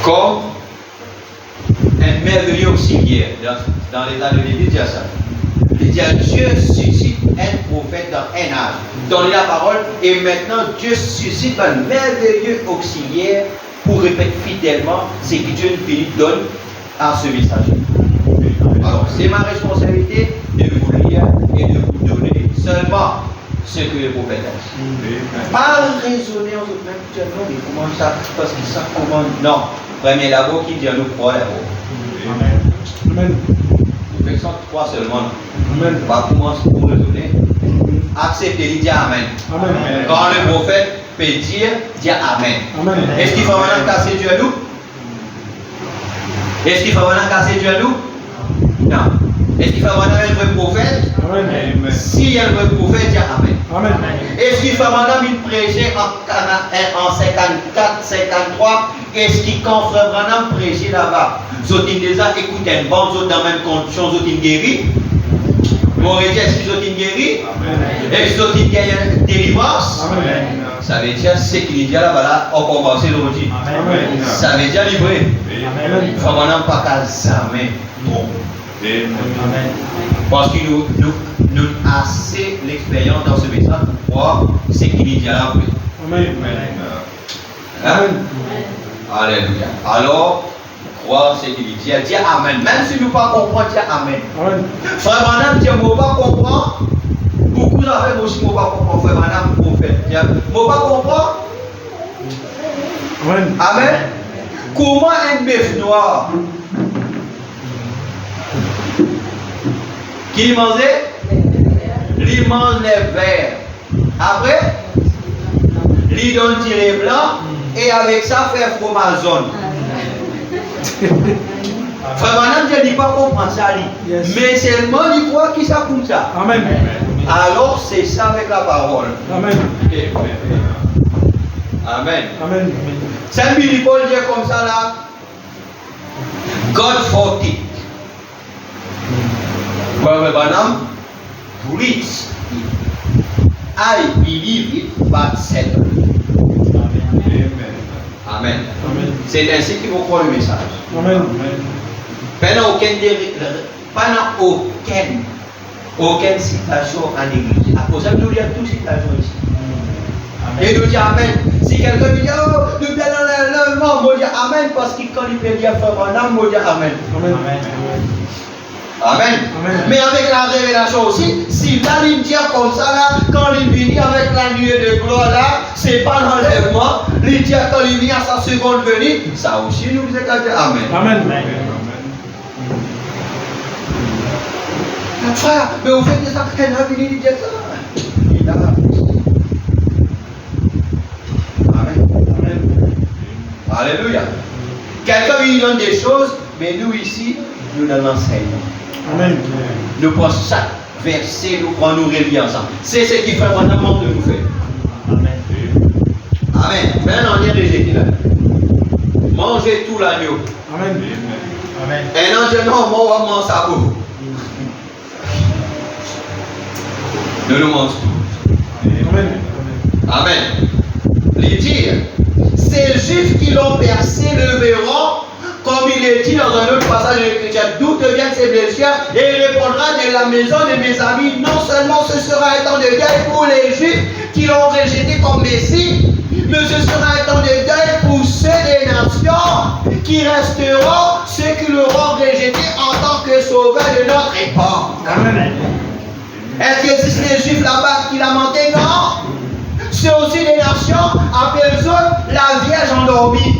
Comme un merveilleux auxiliaire dans l'état de l'Église, il y a ça. Il dit Dieu suscite un prophète dans un âge. Donnez la parole et maintenant Dieu suscite un merveilleux auxiliaire pour répéter fidèlement ce que Dieu nous donne à ce messager. Alors c'est ma responsabilité de vous lire et de vous donner seulement ce que le prophète a dit. Pas raisonner en autres même, mais comment ça, parce que ça comment. Non. Premier d'abord qui dit à nous croire d'abord. Amen. Amen. Nous faisons trois seulement. Amen. On va commencer pour raisonner. Accepter, il dit Amen. Amen. Quand le prophète peut dire Amen. Amen. Est-ce qu'il faut maintenant casser Dieu à nous? Est-ce qu'il faut maintenant casser Dieu à nous? Non. Est-ce qu'il faut maintenant un vrai prophète? Amen. S'il y a un vrai prophète, dit Amen. Amen. Est-ce qu'il faut maintenant prêcher en 54, 53? Est-ce qu'il quand frère Branham prêcher là-bas? Zotin déjà écoute une bonne zone dans la même condition, Zotin guéri. Mon rédition, est-ce que Zotin guéri? Est-ce que Zotin gagne délivrance? Amen. Ça veut dire ce qu'il dit là-bas, on commence aujourd'hui. Ça veut dire livré. Il faut maintenant pas qu'à jamais tromper. Amen. Parce que nous avons assez l'expérience dans ce message pour voir ce qu'il dit là. Amen. Amen. Alléluia. Alors, croire ce qu'il dit. Dis Amen. Même si nous ne pas comprendre, dis Amen. Amen. Frère Madame, dis moi pas comprendre. Beaucoup d'affaires aussi, moi pas comprendre. Frère Madame, prophète. Moi pas comprendre. Amen. Amen. Comment un bœuf noir qui mangeait? Il mange les verts. Après, il donne tirer blanc et avec ça fait fromage jaune. Frère Madame, je ne dis pas comprendre ça. Yes. Mais seulement il croit qu'il ça comme ça. Amen. Alors c'est ça avec la parole. Amen. Okay. Amen. Amen. Saint Billy Paul dit comme ça là. God forbid. Frère Madame, preach. I believe it, but settle. Amen. Amen. Amen. C'est ainsi qu'il faut croire le message. Amen. Pendant aucune citation en église. À cause de nous lire toute citation ici. Et nous disons Amen. Si quelqu'un dit, oh, nous bien dans l'enlèvement, moi je dis Amen parce que quand il peut dire frère Branham, moi je dis Amen. Amen. Amen. Amen. Mais avec la révélation aussi, si là il dit comme ça, là, quand il vient avec la nuée de gloire là, c'est pas l'enlèvement. Il dit quand il vient à sa seconde venue, ça aussi nous disons Amen. Amen. Frère, mais vous faites ça, il dit ça. Il a Amen. Amen. Alléluia. Quelqu'un lui donne des choses, mais nous ici, nous l'enseignons. Amen. Nous prenons chaque verset, nous prenons nous relier ensemble. C'est ce qui fait vraiment de nous faire. Amen. Amen. Maintenant, on est rejeté là. Mangez tout l'agneau. Amen. Amen. Et non, je non, moi, on va manger ça pour. Nous nous mangeons tout. Amen. Amen. Les dire, ces juifs qui l'ont percé le verront, comme il est dit dans un autre passage de l'Écriture, d'où viennent ces blessures, et il répondra de la maison de mes amis, non seulement ce sera un temps de deuil pour les juifs qui l'ont rejeté comme Messie, mais ce sera un temps de deuil pour ceux des nations qui resteront, ceux qui l'auront rejeté en tant que sauveur de notre époque. Amen. Est-ce qu'il existe des juifs là-bas qui lamentaient? Non. C'est aussi des nations, appelez eux la Vierge endormie.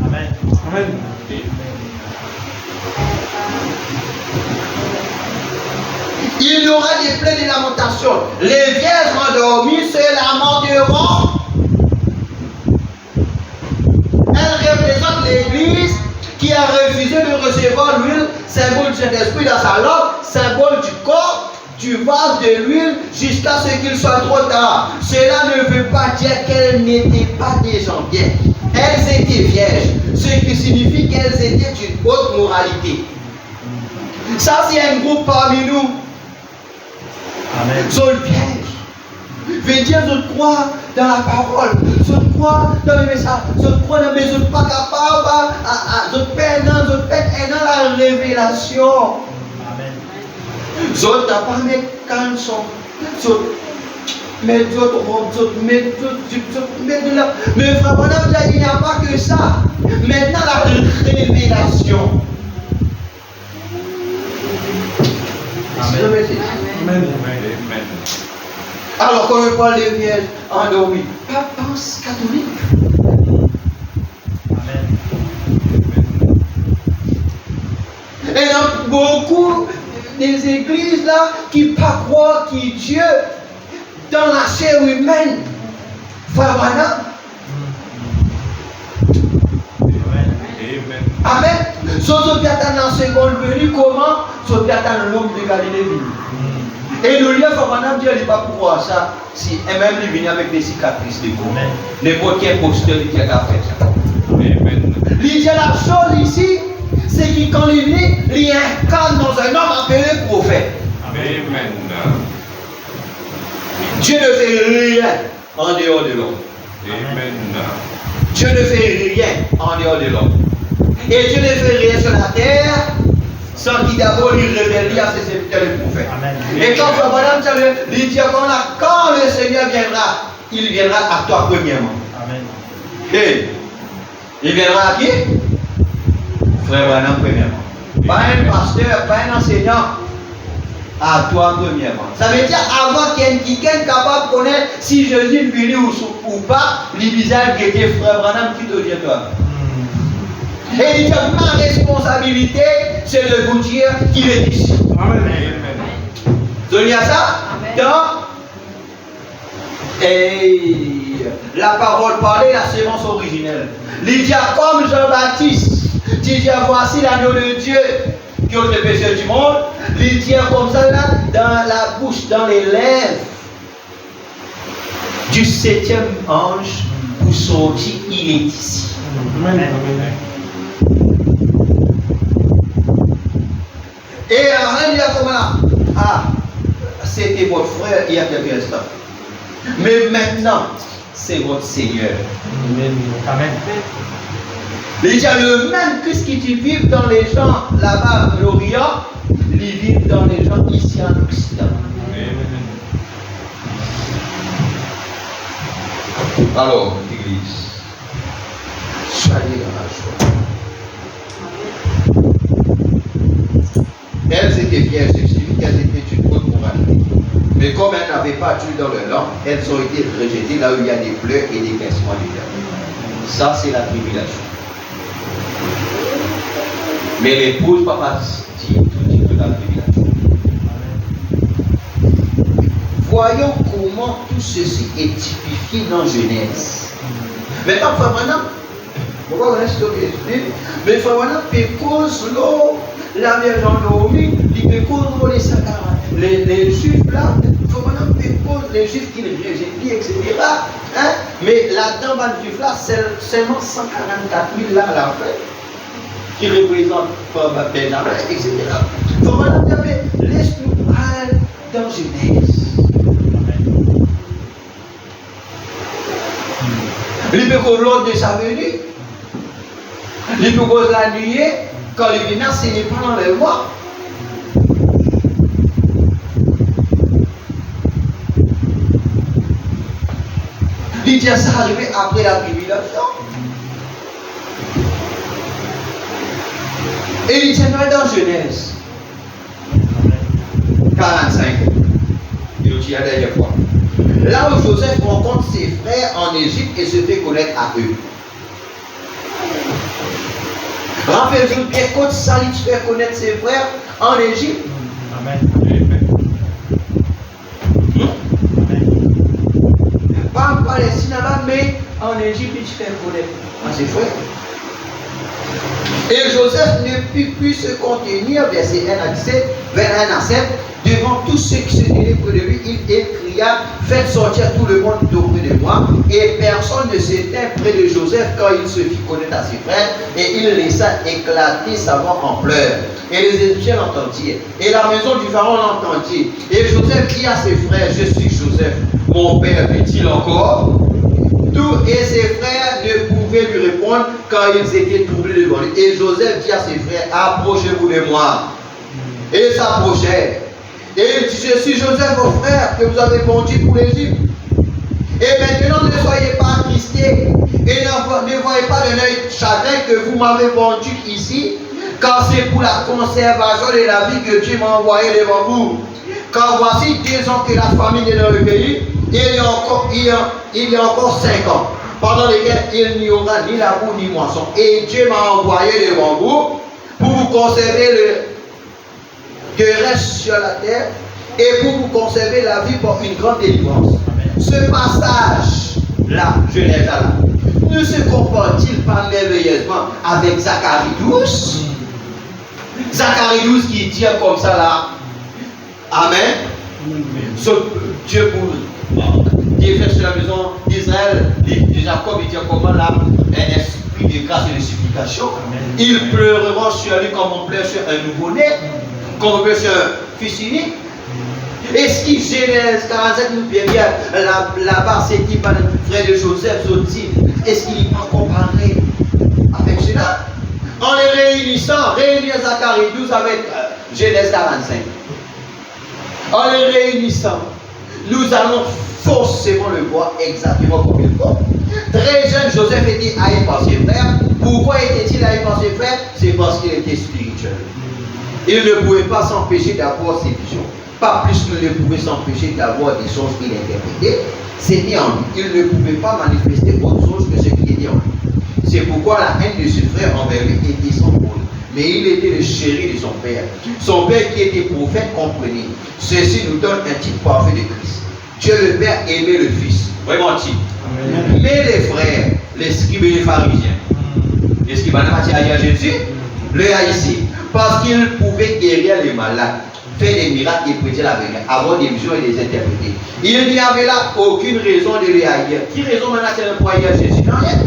Amen. Amen. Il y aura des plaies de lamentation. Les vierges endormies se lamenteront. Elles représentent l'Église qui a refusé de recevoir l'huile, symbole du Saint-Esprit dans sa langue, symbole du corps, du vase de l'huile, jusqu'à ce qu'il soit trop tard. Cela ne veut pas dire qu'elles n'étaient pas des gens bien. Elles étaient vierges, ce qui signifie qu'elles étaient d'une haute moralité. Ça, c'est un groupe parmi nous. Amen. Sont vierges. Veut dire, je crois dans la parole, je crois dans le message, je crois dans mes autres pas capables, je peine dans la révélation. Amen. Je n'ai pas mes cançons, mais d'autres robes, mais de là. Mais vraiment, il n'y a pas que ça. Maintenant, la révélation. Amen. Amen. Alors qu'on me parle des vierges endormies, pas pense catholique. Amen. Et il y a beaucoup des églises là qui pas croient que Dieu dans la chair humaine. Voilà. Amen. Sauf que dans la seconde venue, comment? Sauf que dans l'homme de Galilée. Et le lieu, Dieu n'est pas pour voir ça. Si même il vient avec des cicatrices de corps. N'importe quel posteur qui a fait ça. Il y a la chose ici, c'est que quand il vient, il incarne dans un homme appelé prophète. Amen. Dieu ne fait rien en dehors de l'homme. Amen. Dieu ne fait rien en dehors de l'homme. Et Dieu ne fait rien sur la terre sans qu'il d'abord lui révèle à ses serviteurs les prophètes. Amen. Et quand il dit quand le Seigneur viendra, il viendra à toi premièrement. Amen. Et il viendra à qui? Frère Branham premièrement. Pas un pasteur, pas un enseignant. À toi premièrement. Ça veut dire avant qu'il y ait quelqu'un capable de connaître si Jésus est venu ou pas, les bizarres qui étaient frère Branham qui te dit toi. Et il dit ma responsabilité, c'est de vous dire qu'il est ici. Amen. Vous voyez ça? Dans la parole parlée, la sémence originelle. Il dit comme Jean-Baptiste, il dit voici l'agneau de Dieu qui ôte le péché du monde. Il dit comme ça là, dans la bouche, dans les lèvres du 7e ange pour sortir, il est ici. Amen. Et alors, il dit comme là, c'était votre frère il y a quelques instants. Mais maintenant, c'est votre Seigneur. Amen. Il y a le même Christ qui vit dans les gens là-bas, l'Orient, il vit dans les gens ici en Occident. Alors, l'Église, soyez dans la joie. Elles étaient vierges, c'est suffit qu'elles étaient une haute moralité. Mais comme elles n'avaient pas Dieu dans leur langue, elles ont été rejetées là où il y a des pleurs et des pincements du cœur. Ça, c'est la tribulation. Mais l'épouse ne va pas dire tout type de la tribulation. Voyons comment tout ceci est typifié dans Genèse. Maintenant, Famana, pourquoi on est sur le esprit? Mais Famana, cause l'eau, la mère dans l'Omi, il cause les Sakara. Les Juifs là, Famana, cause les Juifs qui les rejettent, etc. Hein? Mais là-dedans, les Juifs là, c'est seulement 144 000 là à la fin, qui représentent Benjamin, etc. Famana, laisse-nous aller dans Genèse. Il peut que l'autre de sa venue, il peut que la nuit, quand il vient, ce n'est pas dans les mois. Il dit ça arrivé après la tribulation. Et il tient dans Genèse 45. Il dit la dernière fois. Là où Joseph rencontre ses frères en Égypte et se fait connaître à eux. Rappelez-vous bien quand Salit se fait connaître ses frères en Égypte. Amen. Pas en Palestine là, mais en Égypte il se fait connaître à ses frères. Et Joseph ne put plus se contenir, verset 1 à 17, vers 1 à 7, devant tous ceux qui se tenaient près de lui, il cria, faites sortir tout le monde d'auprès de moi. Et personne ne s'était près de Joseph quand il se fit connaître à ses frères, et il laissa éclater sa voix en pleurs. Et les Égyptiens l'entendirent, et la maison du pharaon l'entendit. Et Joseph dit à ses frères, je suis Joseph, mon père vit-il encore? Tous et ses frères ne pouvaient lui répondre quand ils étaient troublés devant lui. Et Joseph dit à ses frères, approchez-vous de moi. Et ils s'approchèrent. Et il dit, je suis Joseph, vos frères, que vous avez vendu pour l'Égypte. Et maintenant, ne soyez pas attristés et ne voyez pas de l'œil chagrin que vous m'avez vendu ici, car c'est pour la conservation de la vie que Dieu m'a envoyé devant vous. Car voici 2 ans que la famine est dans le pays, et il y a encore 5 ans, pendant lesquels il n'y aura ni labour ni moisson. Et Dieu m'a envoyé devant vous pour vous conserver que reste sur la terre et pour vous conserver la vie pour une grande délivrance. Ce passage-là, Genèse là, ne se compare-t-il pas merveilleusement avec Zacharie 12? Zacharie 12 qui dit comme ça là, Amen. Ce Dieu pour défaire sur la maison d'Israël, de Jacob, il dit comment là, un esprit de grâce et de supplication. Ils pleureront sur lui comme on pleure sur un nouveau-né, comme on pleure sur un fils unique. Est-ce qu'il Genèse 47 nous bien là-bas, c'est dit par le frère de Joseph, est-ce qu'il n'est pas comparé avec cela? En les réunissant, réunir Zacharie 12 avec Genèse 45. En les réunissant, nous allons forcément le voir exactement comme il faut. Très jeune, Joseph était haï par ses frères. Pourquoi était-il haï par ses frères? C'est parce qu'il était spirituel. Il ne pouvait pas s'empêcher d'avoir ses visions. Pas plus qu'il ne pouvait s'empêcher d'avoir des choses qu'il interprétait. C'était en lui. Il ne pouvait pas manifester autre chose que ce qui était en lui. C'est pourquoi la haine de ses frères envers lui était sans rôle. Mais il était le chéri de son père. Son père qui était prophète comprenait. Ceci nous donne un type parfait de Christ. Dieu le Père aimait le Fils. Vraiment type. Mais les frères, les scribes et les pharisiens, les scribes en matière à Jésus, le haïssaient. Parce qu'ils pouvaient guérir les malades, faire des miracles et prédire l'avenir, avoir des visions et les interpréter. Il n'y avait là aucune raison de les haïr. Qui raison maintenant pour haïr Jésus? Non, rien.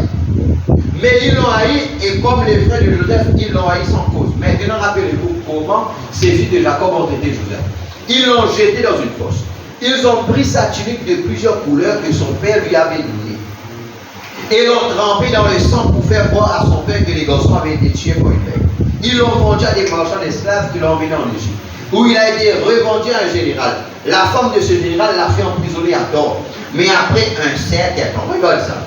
Mais ils l'ont haï, et comme les frères de Joseph, ils l'ont haï sans cause. Maintenant, rappelez-vous comment ces fils de Jacob ont traité Joseph. Ils l'ont jeté dans une fosse. Ils ont pris sa tunique de plusieurs couleurs que son père lui avait donnée. et l'ont trempé dans le sang pour faire croire à son père que les garçons avaient été tués pour une bête. Ils l'ont vendu à des marchands d'esclaves qui l'ont emmené en Égypte, où il a été revendu à un général. La femme de ce général l'a fait emprisonner à tort. Mais après un certain temps, regarde ça,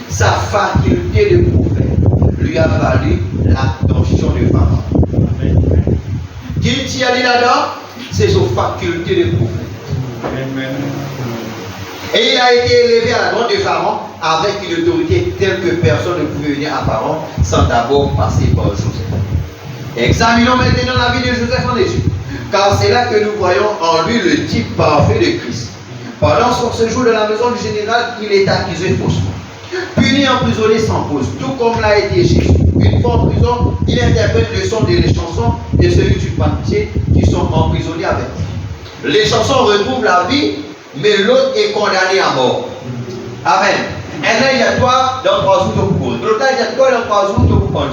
sa faculté de prophète lui a valu l'attention de Pharaon. Qui t'y a dit là-dedans? C'est sa faculté de prophète. Amen. Et il a été élevé à la droite de Pharaon avec une autorité telle que personne ne pouvait venir à Pharaon sans d'abord passer par Joseph. Examinons maintenant la vie de Joseph en Égypte, car c'est là que nous voyons en lui le type parfait de Christ. Pendant son séjour dans la maison du général, il est accusé faussement, puni, emprisonné sans cause, tout comme l'a été Jésus. Une fois en prison, il interprète le son des chansons et celui du pâtier qui sont emprisonnés avec lui. Les chansons retrouvent la vie, mais l'autre est condamné à mort. Amen. Un là, il y a toi dans 3 jours de cours. L'autre là, il y a toi dans 3 jours de cours.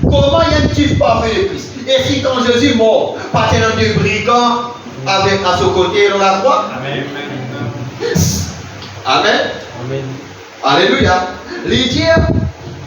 Comment y a un type parfait de Christ? Et si quand Jésus mort, pas tellement de brigands avec à ce côté dans la croix? Amen. Amen. Amen. Alléluia. Lydia,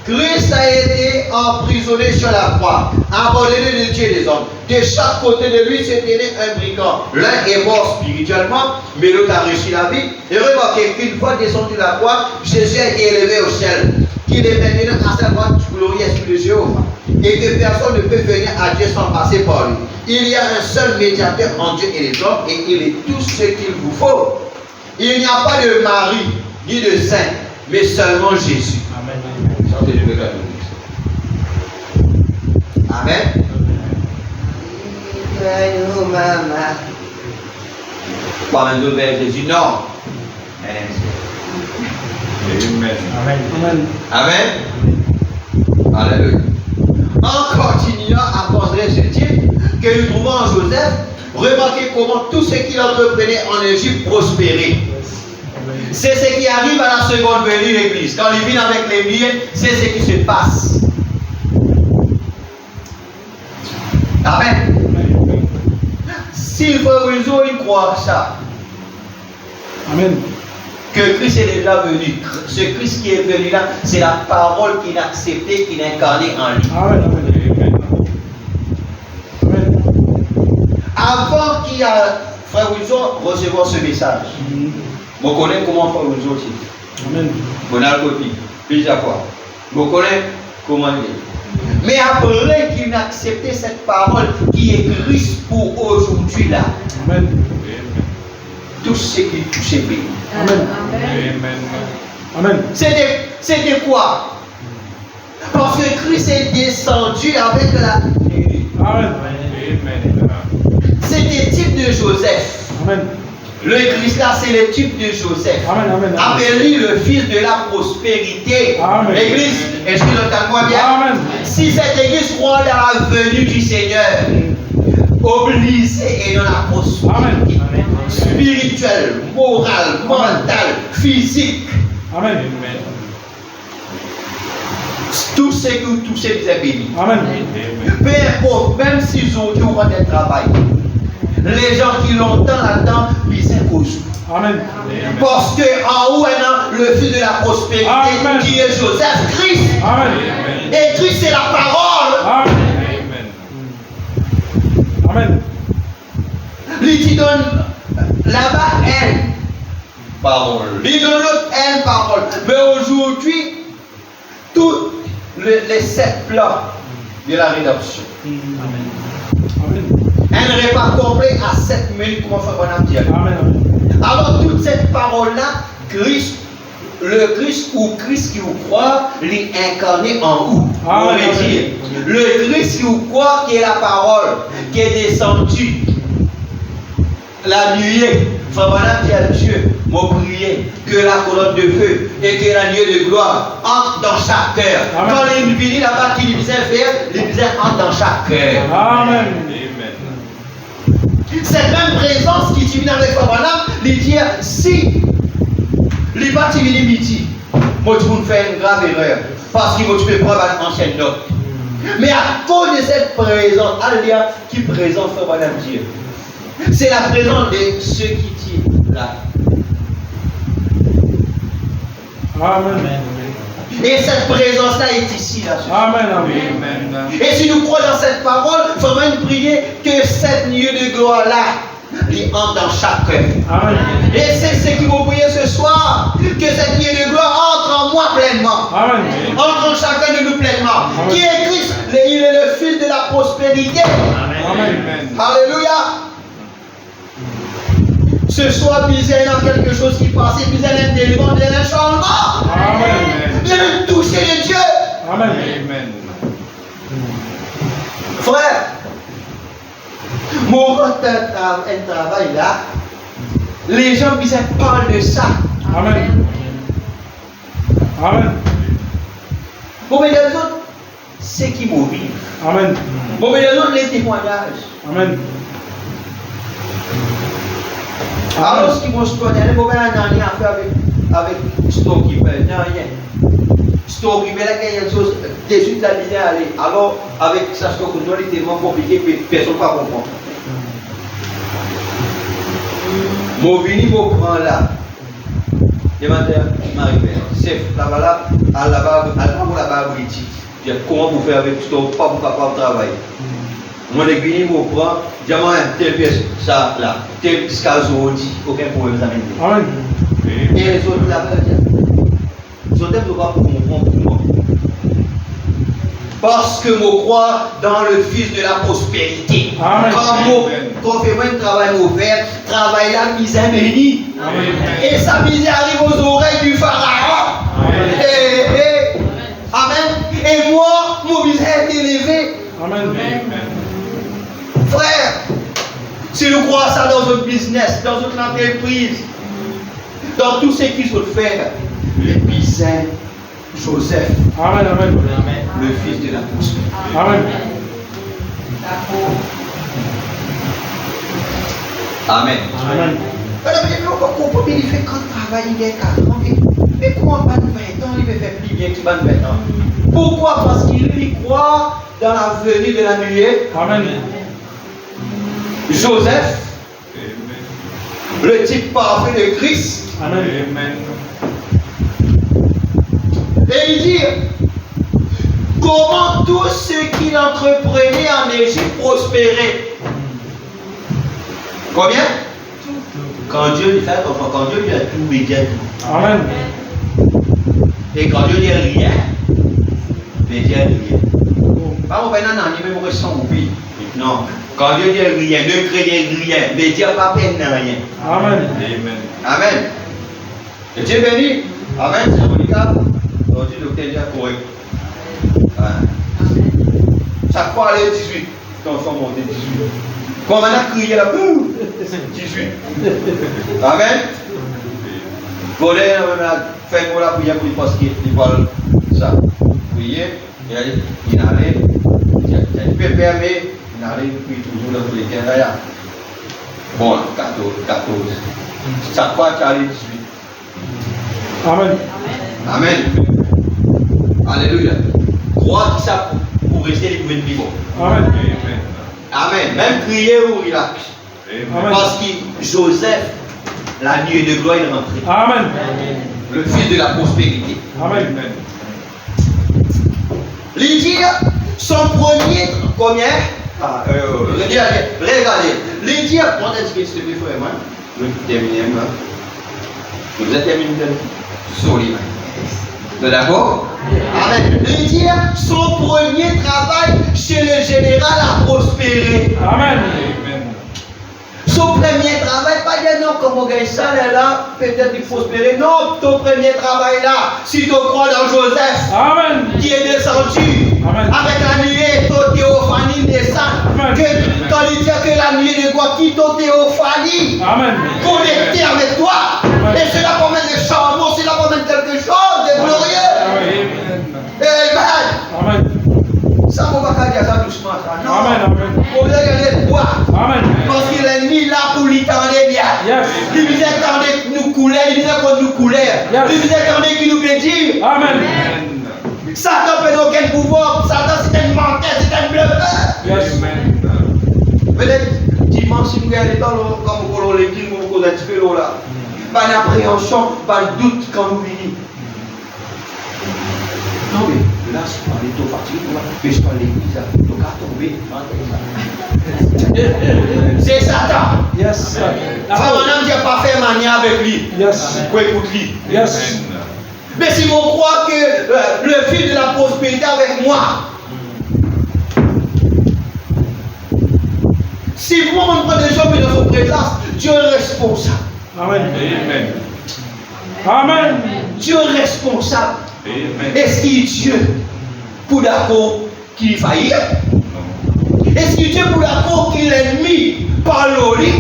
Christ a été emprisonné sur la croix, abandonné de Dieu et des hommes. De chaque côté de lui, c'était un brigand. L'un est mort spirituellement, mais l'autre a réussi la vie. Et remarquez qu'une fois descendu de la croix, Jésus a été élevé au ciel. Qu'il est maintenant à sa droite du glorieux esprit de Jéhovah. Et que personne ne peut venir à Dieu sans passer par lui. Il y a un seul médiateur entre Dieu et les hommes, et il est tout ce qu'il vous faut. Il n'y a pas de mari, ni de saint, mais seulement Jésus. Amen. Amen. Pas même de Jésus, non. Amen. Amen. Amen. Amen. Alléluia. En continuant à considérer ce type que nous trouvons en Joseph, remarquez comment tout ce qu'il entreprenait en Égypte prospérait. C'est ce qui arrive à la seconde venue de l'Église. Quand il vient avec les liens, c'est ce qui se passe. Amen. S'il faut résoudre, il croit ça. Amen. Que Christ est déjà venu. Ce Christ qui est venu là, c'est la parole qu'il a acceptée, qu'il a incarnée en lui. Amen. Amen. Avant qu'il y a Frère Wilson recevoir ce message, je connais comment Frère Wilson dit. Amen. On a le copie plusieurs fois. Je connais comment il est. Mais après qu'il a accepté cette parole qui est Christ pour aujourd'hui là, Amen. tout ce qui touchait béni. Amen. Amen. C'était quoi? Parce que Christ est descendu avec la... Amen. C'était type de Joseph. Amen. Le Christ là, c'est le type de Joseph. Amen. Amen. Appelé le fils de la prospérité. Amen. L'église, est-ce que vous entendez bien? Amen. Si cette église croit dans la venue du Seigneur, obligée et dans la prospérité spirituelle, morale, mentale, physique, Amen. tout ce que vous touchez, vous êtes béni. Amen. Peu importe, même s'ils ont eu un travail, les gens qui l'ont tant là-dedans, ils sont au jour. Amen. Parce qu'en haut, le fils de la prospérité, Amen. qui est Joseph, Christ. Amen. Et Christ, c'est la parole. Amen. Amen. Lui qui donne là-bas, elle. Parole. Lui donne l'autre, elle, parole. Mais aujourd'hui, tous les 7 plans de la rédemption. Amen. Un repas complet à 7 minutes, comment faire on a dit. Amen. Alors, toute cette parole-là, Christ, le Christ ou Christ qui vous croit, l'est incarné en vous. Amen. On va dire. Le Christ qui vous croit, qui est la parole, qui est descendu. La nuée, Frère dit à Dieu, mon prier, que la colonne de feu et que la nuée de gloire entre dans chaque cœur. Amen. Quand il finit là-bas, qu'il disait faire, il disait entre dans chaque cœur. Amen. Cette même présence qui divine avec Frère il dit, si les partis viennent midi, moi tu peux faire une grave erreur, parce que moi tu peux prendre une ancienne note. Mais à cause de cette présence, alléluia, qui présente Frère Dieu. C'est la présence de ceux qui tirent là. Amen. Et cette présence-là est ici, là. Amen. Amen. Amen. Et si nous croyons dans cette parole, vraiment une prière que cette lieu de gloire-là, il entre dans chaque cœur. Amen. Et c'est ce qui vous priez ce soir, que cette lieu de gloire entre en moi pleinement. Amen. Entre en chacun de nous pleinement. Amen. Qui est Christ? Il est le fils de la prospérité. Amen. Alléluia. Ce soir, misère dans quelque chose qui passe, misère dans une délivrance, dans un changement. Amen. Il y a le toucher de Dieu. Amen. Amen. Frère, mon un travail là, les gens qui parlent de ça. Amen. Amen. Bon, mais les autres, c'est qui m'ont vivre. Amen. Bon, mais les autres, les témoignages. Amen. Alors, ce qui m'ont soigné, bon, ben, on n'a rien à faire avec Storekeeper, n'a rien. Storekeeper, là, il y a une chose, dessus de la ligne à aller. Alors, avec ça, Storekeeper, il est tellement compliqué que personne ne va comprendre. Mon vini, mon prend là. Je m'arrive, c'est là-bas, à la barre politique. Comment vous faire avec Storekeeper, pas pour capable de travailler. Mon aiguille, mon prend, diamant, telle pièce, ça, là, tel casou, aucun problème, ça m'aide. Amen. Et les autres là-bas, les autres ne pas comprendre pour moi. Parce que je crois dans le Fils de la prospérité. Amen. Quand on fait un travail ouvert, travail là, misère bénie. Et sa misère arrive aux oreilles du Pharaon. Amen. Et moi, mon misère est élevé. Amen. Frère, si nous croyons ça dans notre business, dans notre entreprise, dans tout ce qu'il faut faire, le Saint Joseph, Amen. Amen. le fils de la prospérité. Amen. Amen. Amen. On peut il fait quand travail, il est 4 ans. Mais comment il va 20 ans, il va faire plus bien qu'il va 20 ans? Pourquoi? Parce qu'il y croit dans la venue de la nuée. Amen. Joseph, le type parfait de Christ. Amen. Et il dit, comment tout ce qu'il entreprenait en Égypte prospérait. Combien? Quand Dieu lui fait, quand Dieu lui a tout, il dit tout. Amen. Et quand Dieu dit rien, il dit rien. Pas au Bénin, il même ressent au pays. Non. Quand Dieu dit rien, ne craignez rien, mais Dieu n'a pas peine rien. Amen. Amen. Et Dieu béni. Amen. C'est Monica. Aujourd'hui, le docteur est correct. Chaque fois, elle est 18. Quand on monte 18. Quand on a crié là, 18. Amen. Quand on a fait pour la prière pour lui parce qu'il parle ça. Prier, il allait, il peut permettre, il allait, puis toujours dans tous les cas. Bon, 14. Chaque fois, tu as les 18. Amen. Amen. Alléluia. Crois que ça pour rester libre de vivre. Amen. Amen. Même crier ou relax. Amen. Parce que Joseph, la nuit de gloire, est rentré. Amen. Le fils de la prospérité. Amen. Lydia, son premier, combien? Regardez. Lydia, on a dit que c'était frère, moi. Je vais terminer, moi. Vous êtes terminé, solide. D'accord? Amen. Lydia, son premier travail chez le général a prospéré. Amen. Son premier travail, pas dire non, comme on gagne ça là, peut-être il faut prospérer. Non, ton premier travail là, si tu crois dans Joseph, Amen. qui est descendu, Amen. avec la nuée, ton théophanie descend. Amen. Quand il dit que la nuée de quoi quitte ton théophanie, Amen. connecté avec toi, Amen. et cela promène de changement, cela promène quelque chose de glorieux. Amen. Amen. Ça, on va pas dire ça doucement. Ça. Non. Amen. Amen. On va regarder toi. Amen. Parce qu'il est mis là pour lui tendre bien. Yes. Il nous attendait nous couler, il nous attendait nous couler. Yes. Il nous attendait qu'il nous bédire. Amen. Satan peut aucun pouvoir. Satan c'est un menteur, c'est un bluffeur. Yes. Peut-être dimanche, si nous regardons comme on l'église, on cause un petit peu là. Pas d'appréhension, pas de doute quand nous venons. Non, mais là, si tu parles de ton fatigué, mais je parle de l'église, tu vas tomber. C'est Satan. Yes. Frère Branham n'a pas fait manière avec lui. Yes. Pour écouter lui. Yes. Mais si on croit que le fil de la prospérité avec moi, si vous on prend des gens dans son présence, Dieu est responsable. Amen. Amen. Amen. Dieu est responsable. Amen. Est-ce qu'il est Dieu pour d'accord qu'il faillit? Est-ce qu'il est Dieu pour d'accord qu'il est l'ennemi par l'oli?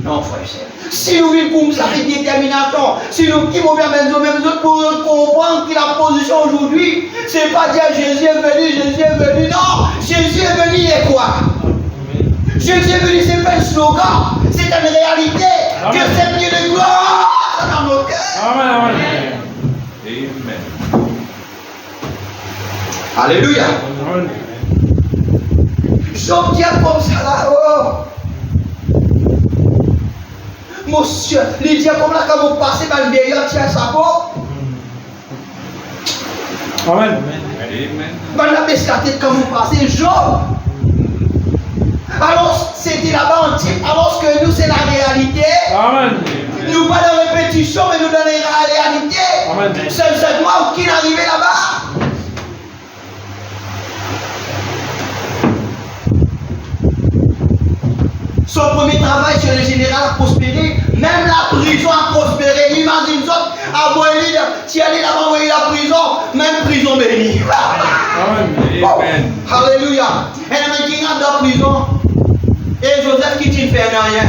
Non, frère et sœur. Si nous vivons comme ça avec détermination, si nous qui bien même autres pour comprendre que la position aujourd'hui, c'est pas dire Jésus est venu, non, Jésus est venu et quoi? Jésus est venu, c'est pas un slogan, c'est une réalité. Amen. Que c'est mieux de gloire dans nos cœurs. Amen. Amen. Amen. Alléluia. Amen. Job dit comme ça là, oh. Monsieur, il dit comme là quand vous passez dans le derrière, tiens sa peau. Amen. Amen. Dans la baisse la tête quand vous passez, Job. Alors c'était là-bas en type, alors que nous c'est la réalité. Amen. Nous pas de répétition, mais nous donnons la réalité. Amen. C'est moi qui est arrivé là-bas. Son premier travail chez le général a prospéré, même la prison a prospéré. Imagine ça, avant lui, tu allais là-bas, où il la prison, même prison bénie. Amen. Amen. Alléluia. Et le mec qui rentre dans la prison, et Joseph qui ne fait rien.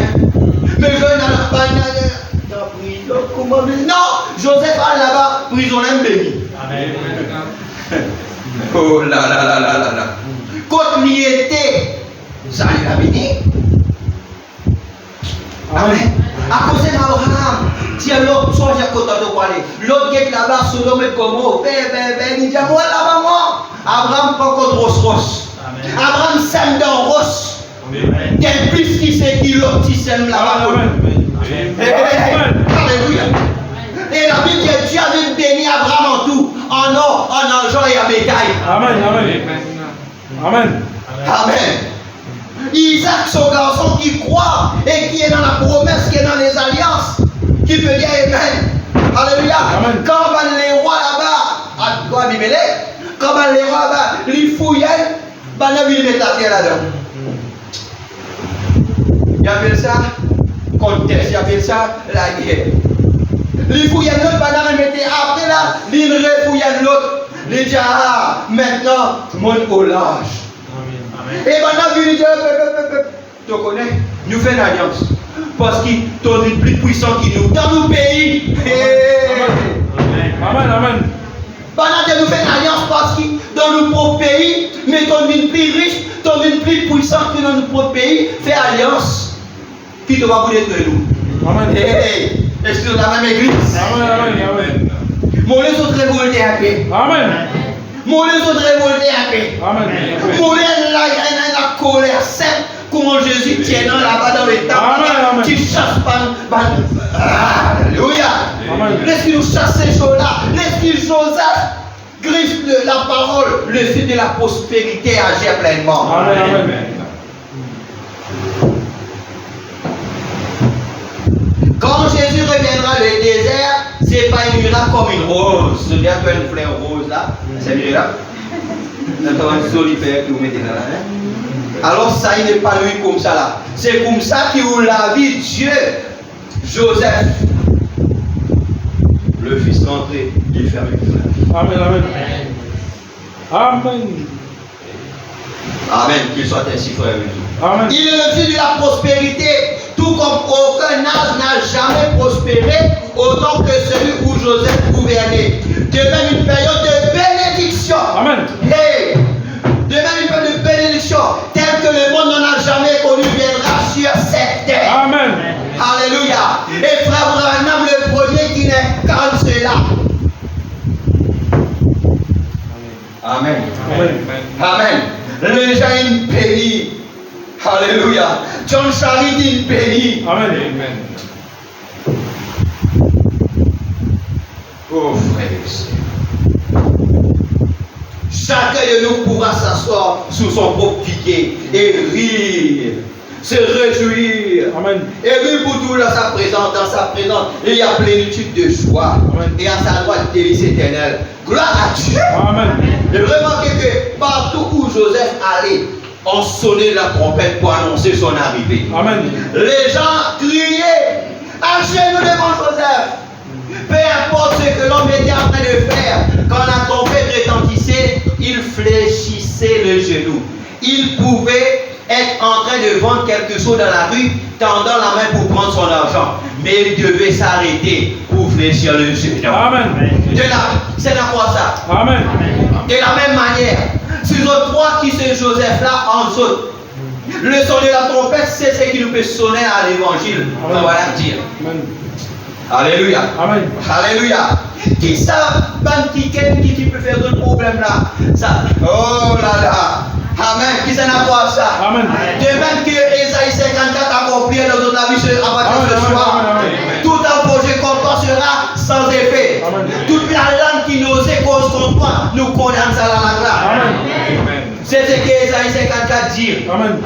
Mais je n'ai pas dans la prison, comment dire? Non, Joseph allait là-bas, prison même bénie. Amen. Oh là là là là là là. Quand il était, ça lui a béni. Amen. À cause d'Abraham, tiens l'autre, soit j'ai content de parler. L'autre qui est là-bas, Sodome et Gomorrhe, il dit moi là-bas, moi. Abraham pas contre Ross. Abraham sème dans Ross. Quel plus qui sait qui l'autre qui sème là-bas. Alléluia. Et la Bible dit que Dieu avait béni Abraham en tout, en or, en argent et en bétail. Amen. Amen. Amen. Amen. Isaac, son garçon qui croit et qui est dans la promesse, qui est dans les alliances, qui peut dire Amen. Alléluia. Amen. Quand les rois là-bas, quand les rois là-bas, les fouillent, on a vu mettre la terre là-dedans. Il appelle ça contexte, il appelle ça la guerre. Les fouillent l'autre, on a remetté après là, les refouillent l'autre. Les dit ah, maintenant, monte au large. Et maintenant, tu connais, nous faisons une alliance. Parce qu'ils sont plus puissants que nous. Dans nos pays. Amen. Amen. Pendant que nous faisons une alliance parce que dans nos propres pays, mais ton ville plus riche, ton ville plus puissante que dans nos propres pays, fait alliance. Qui te va vous détruire nous. Amen. Est-ce que c'est la même église? Amen. Amen. Mon les autres révoltés à paix. Amen. Mon les autres révoltés à paix. Amen. Mon la colère sainte. Comment Jésus tient là-bas dans les temps qui chasse par. Alléluia. Laisse-qu'il nous chasse ces choses-là. Laisse-qu'il Joseph griffe la parole, le fil de la prospérité agir pleinement. Amen. Amen. Quand Jésus reviendra le désert, c'est pas il ira comme une rose. C'est bien que une fleur rose là. C'est mieux là. C'est un solitaire que vous mettez là. Alors ça, il n'est pas lui comme ça là. C'est comme ça qu'il ouvre la vie de Dieu. Joseph, le fils rentré, il ferme le feu. Amen. Amen. Amen. Amen. Qu'il soit ainsi, frère. Amen. Il est le fils de la prospérité, tout comme aucun âge n'a jamais prospéré autant que celui où Joseph gouvernait. De même une période de bénédiction. Amen. Hey, de même une période de bénédiction, telle que le monde n'en a jamais connu, viendra sur cette terre. Amen. Alléluia. Et frère Branham, le premier qui n'est qu'en cela. Amen. Amen. Amen. Les gens ils bénissent. Alléluia. John Charit il bénit. Amen. Oh frère et sœur. chacun de nous pourra s'asseoir sous son propre piquet et rire, se réjouir. Amen. Et lui pour tout dans sa présence, il y a plénitude de joie. Amen. Et à sa droite, délice éternelle. Gloire à Dieu. Amen. Et remarquez que partout où Joseph allait, on sonnait la trompette pour annoncer son arrivée. Amen. Les gens criaient, à genoux devant Joseph. Peu importe ce que l'homme était en train de faire, quand la trompette retentissait, il fléchissait le genou. Il pouvait être en train de vendre quelque chose dans la rue, tendant la main pour prendre son argent. Mais il devait s'arrêter pour fléchir le genou. Amen. C'est la quoi ça? Amen. De la même manière, ces autres trois qui sont Joseph-là, en autres, le son de la trompette, c'est ce qui nous peut sonner à l'évangile. On va la dire. Amen. Alléluia. Amen. Alléluia. Qui ça, qui peut faire ce problème-là? Ça. Oh là là. Amen. Qui s'en a quoi ça? Amen. De même que Ésaïe 54 accompli dans notre avis à partir de ce soir. Tout un projet contre toi sera sans effet. Amen. Toute la langue qui n'osait cause contre toi, nous condamne ça dans la glace. Amen. C'est ce que Ésaïe 54 dit. Amen.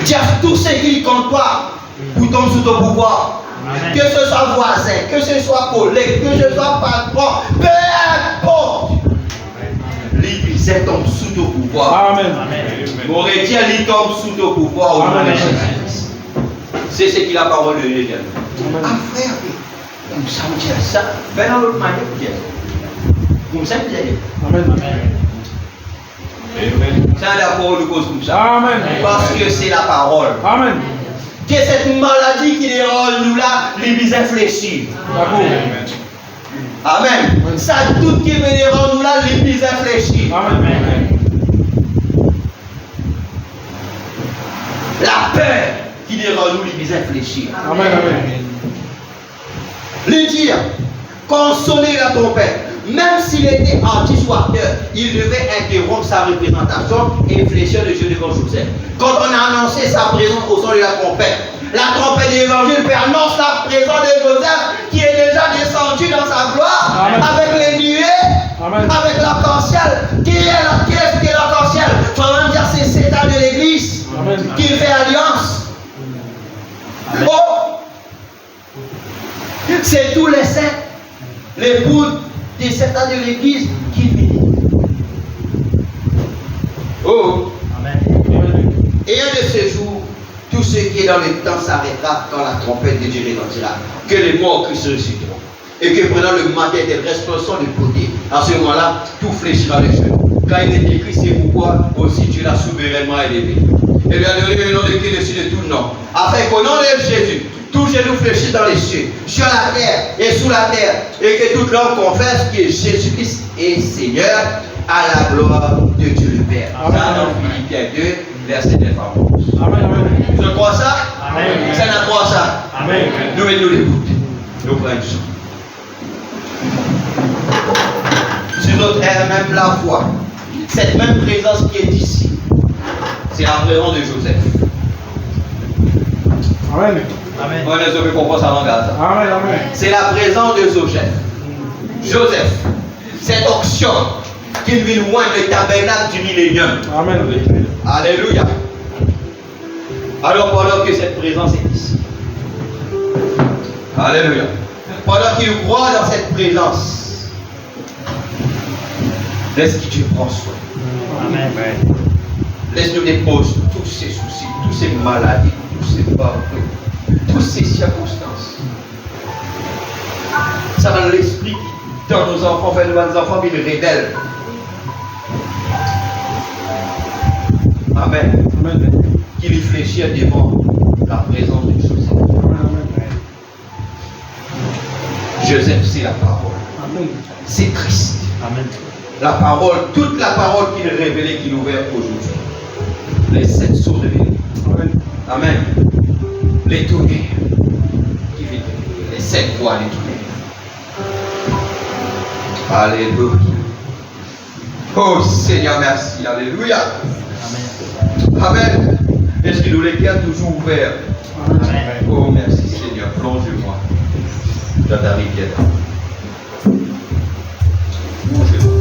Dieu, tout ce qui est contre toi, pour tomber sous ton pouvoir. Amen. Que ce soit voisin, que ce soit collègue, que ce soit patron, peu importe. L'Église tombe sous ton pouvoir. Amen. Aurait dit, il tombe sous ton pouvoir au nom de Amen. Jésus. C'est ce qui est la parole de Dieu. Amen. Ah frère, comme ça, on dit ça. Fais dans l'autre manière, comme ça, vous allez. Amen. Amen. C'est la parole de cause comme ça. Amen. Parce que c'est la parole. Amen. Que cette maladie qui dérange nous là, l'Église infléchit. D'accord. Amen. Ça tout qui me dérange nous là, l'Église infléchit. Amen. La peur qui dérange nous, l'Église infléchit. Amen. Amen. Le dire, quand sonnait la trompette, même s'il était anti-soiteur, il devait interrompre sa représentation et fléchir le jeu devant Joseph. Quand on a annoncé sa présence au son de la trompette de l'évangile annonce la présence de Joseph qui est déjà descendu dans sa gloire. Amen. Avec les nuées, Amen. avec l'arc-en-ciel. Qui est l'arc-en-ciel? Tu vas me dire c'est Satan de l'église Amen. qui fait alliance. Amen. Oh, c'est tous les saints, les bouts des Satan de l'église qui vivent. Oh, Amen. et un de ces jours, tout ce qui est dans le temps s'arrêtera quand la trompette de Dieu retentira. Que les morts Christ ressusciteront. Et que pendant le matin des responsables de côté, à ce moment-là, tout fléchira les jeunes. Quand il est écrit, c'est pourquoi aussi Dieu l'a souverainement élevé. Et lui a donné le nom de qui est dessus de tout nom. Afin qu'au nom de Jésus, tout genou fléchisse dans les cieux, sur la terre et sous la terre, et que toute langue confesse que Jésus-Christ est Seigneur à la gloire de Dieu le Père. Amen. Ça dans Philippiens 2, verset 9 à 11. Amen. Amen. Je crois ça? Amen. Ça n'a croit ça? Amen. Nous et nous l'écoute. Nous prenons. Si notre est même la foi, cette même présence qui est ici, c'est la présence de Joseph. Amen. Amen. On ne peut comprendre sa langage. Amen. Amen. C'est la présence de Joseph. Joseph, cette onction qui vient loin le tabernacle du millénium. Amen. Alléluia. Alors pendant que cette présence est ici, alléluia, pendant qu'il croit dans cette présence, laisse que Dieu prend soin. Amen. Laisse-nous déposer tous ces soucis, toutes ces maladies, tous ces fardeaux, toutes ces circonstances. Ça va l'esprit dans nos enfants, fait devant nos enfants, puis il révèle. Amen. Amen. Qu'il réfléchit devant la présence de Joseph. Joseph, c'est la parole. Amen. C'est Christ. Amen. La parole, toute la parole qu'il révélait, qu'il ouvert aujourd'hui. Les 7 sources de vérité. Amen. Amen. Les tonnerres. Qui viennent. Les 7 voix des tonnerres. Alléluia. Oh Seigneur, merci. Alléluia. Amen. Amen. Est-ce que nous les cœurs toujours ouverts? Amen. Oh merci Seigneur. Plonge-moi dans ta rivière. Plonge-moi.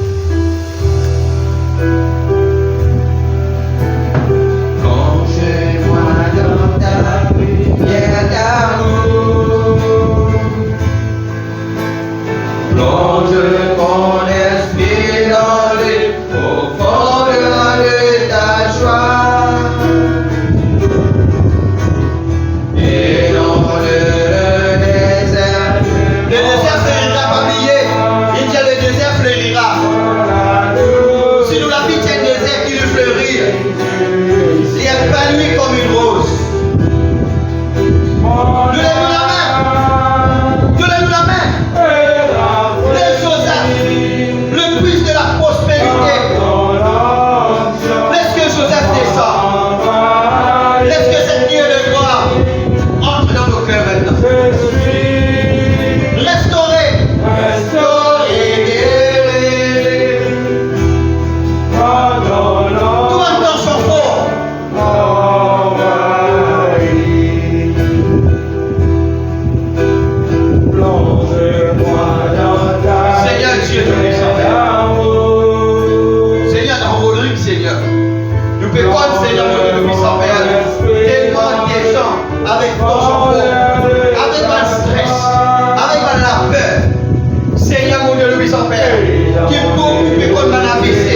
qui est préoccupé comme un AVC.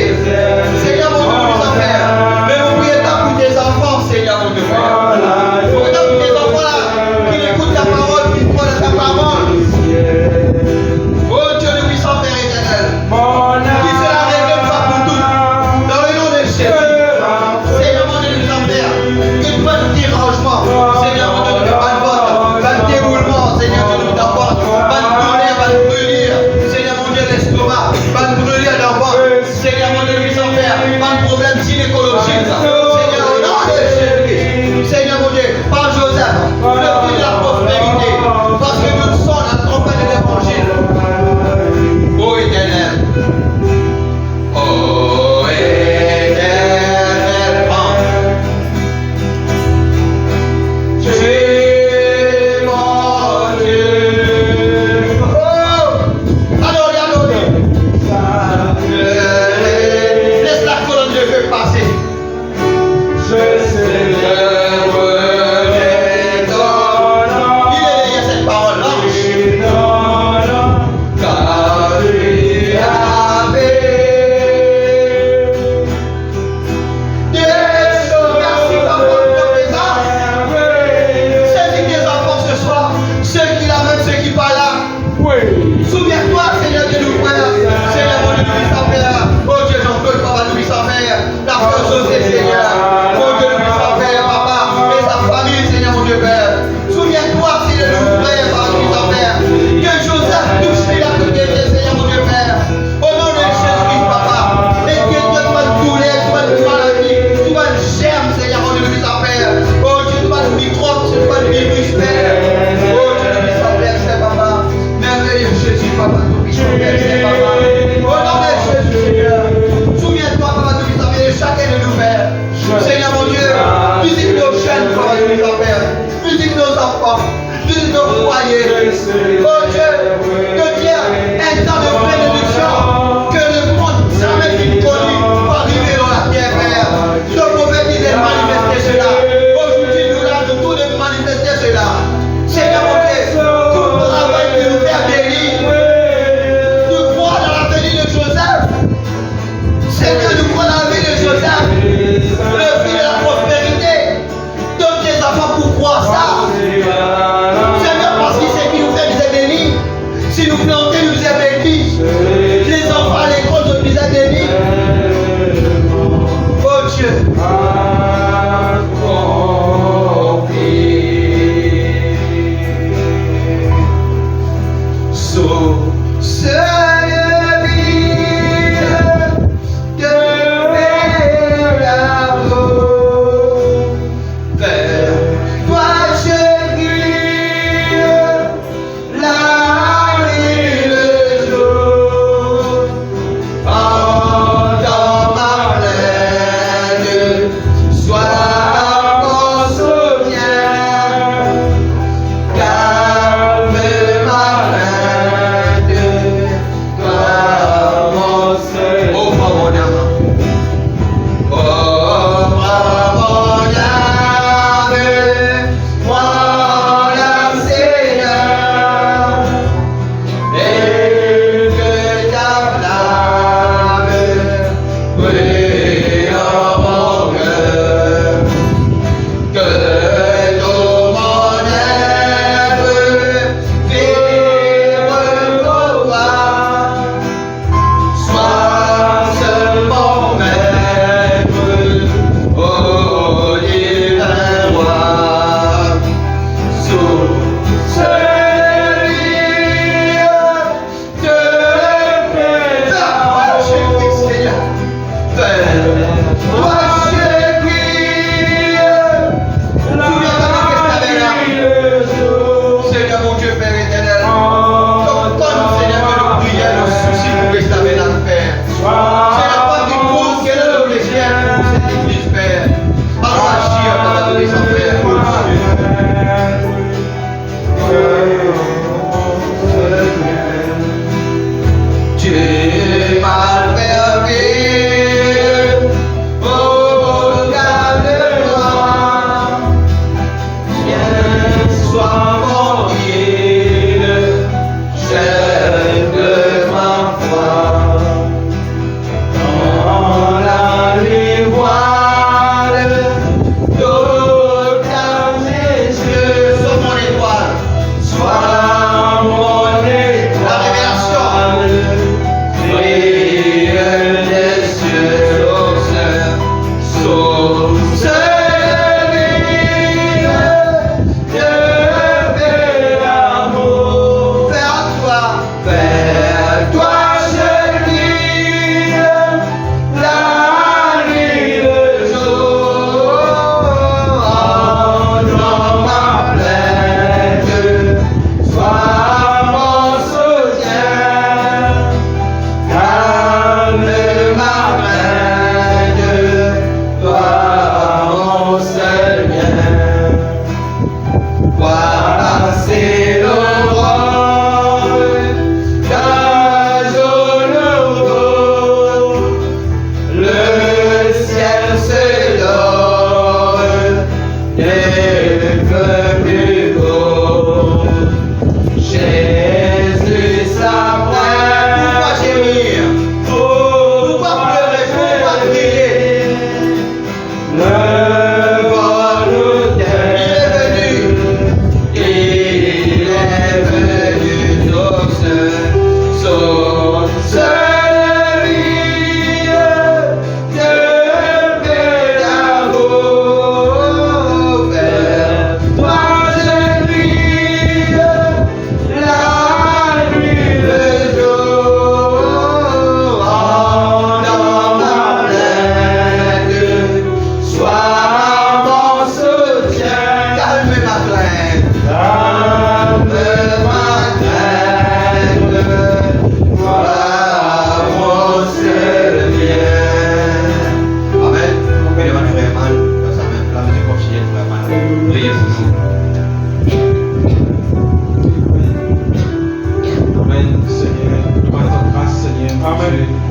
Seigneur, mon Dieu, nous en faire. Mais vous priez pour tes enfants, Seigneur, mon Dieu, Père. Vous priez pour tes enfants là, qui écoutent ta parole, qui croient dans ta parole. Oh Dieu, le puissant Père éternel. Qui se la règle une fois pour toutes. Dans le nom de Jésus. Seigneur, mon Dieu, nous en faire. Que pas de dérangement. Seigneur, mon Dieu, pas de vote, pas de déroulement. Seigneur, Dieu, nous t'apporte. Pas de douleur, pas de brûlure. Seigneur, mon Dieu, l'estomac, pas de brûlure.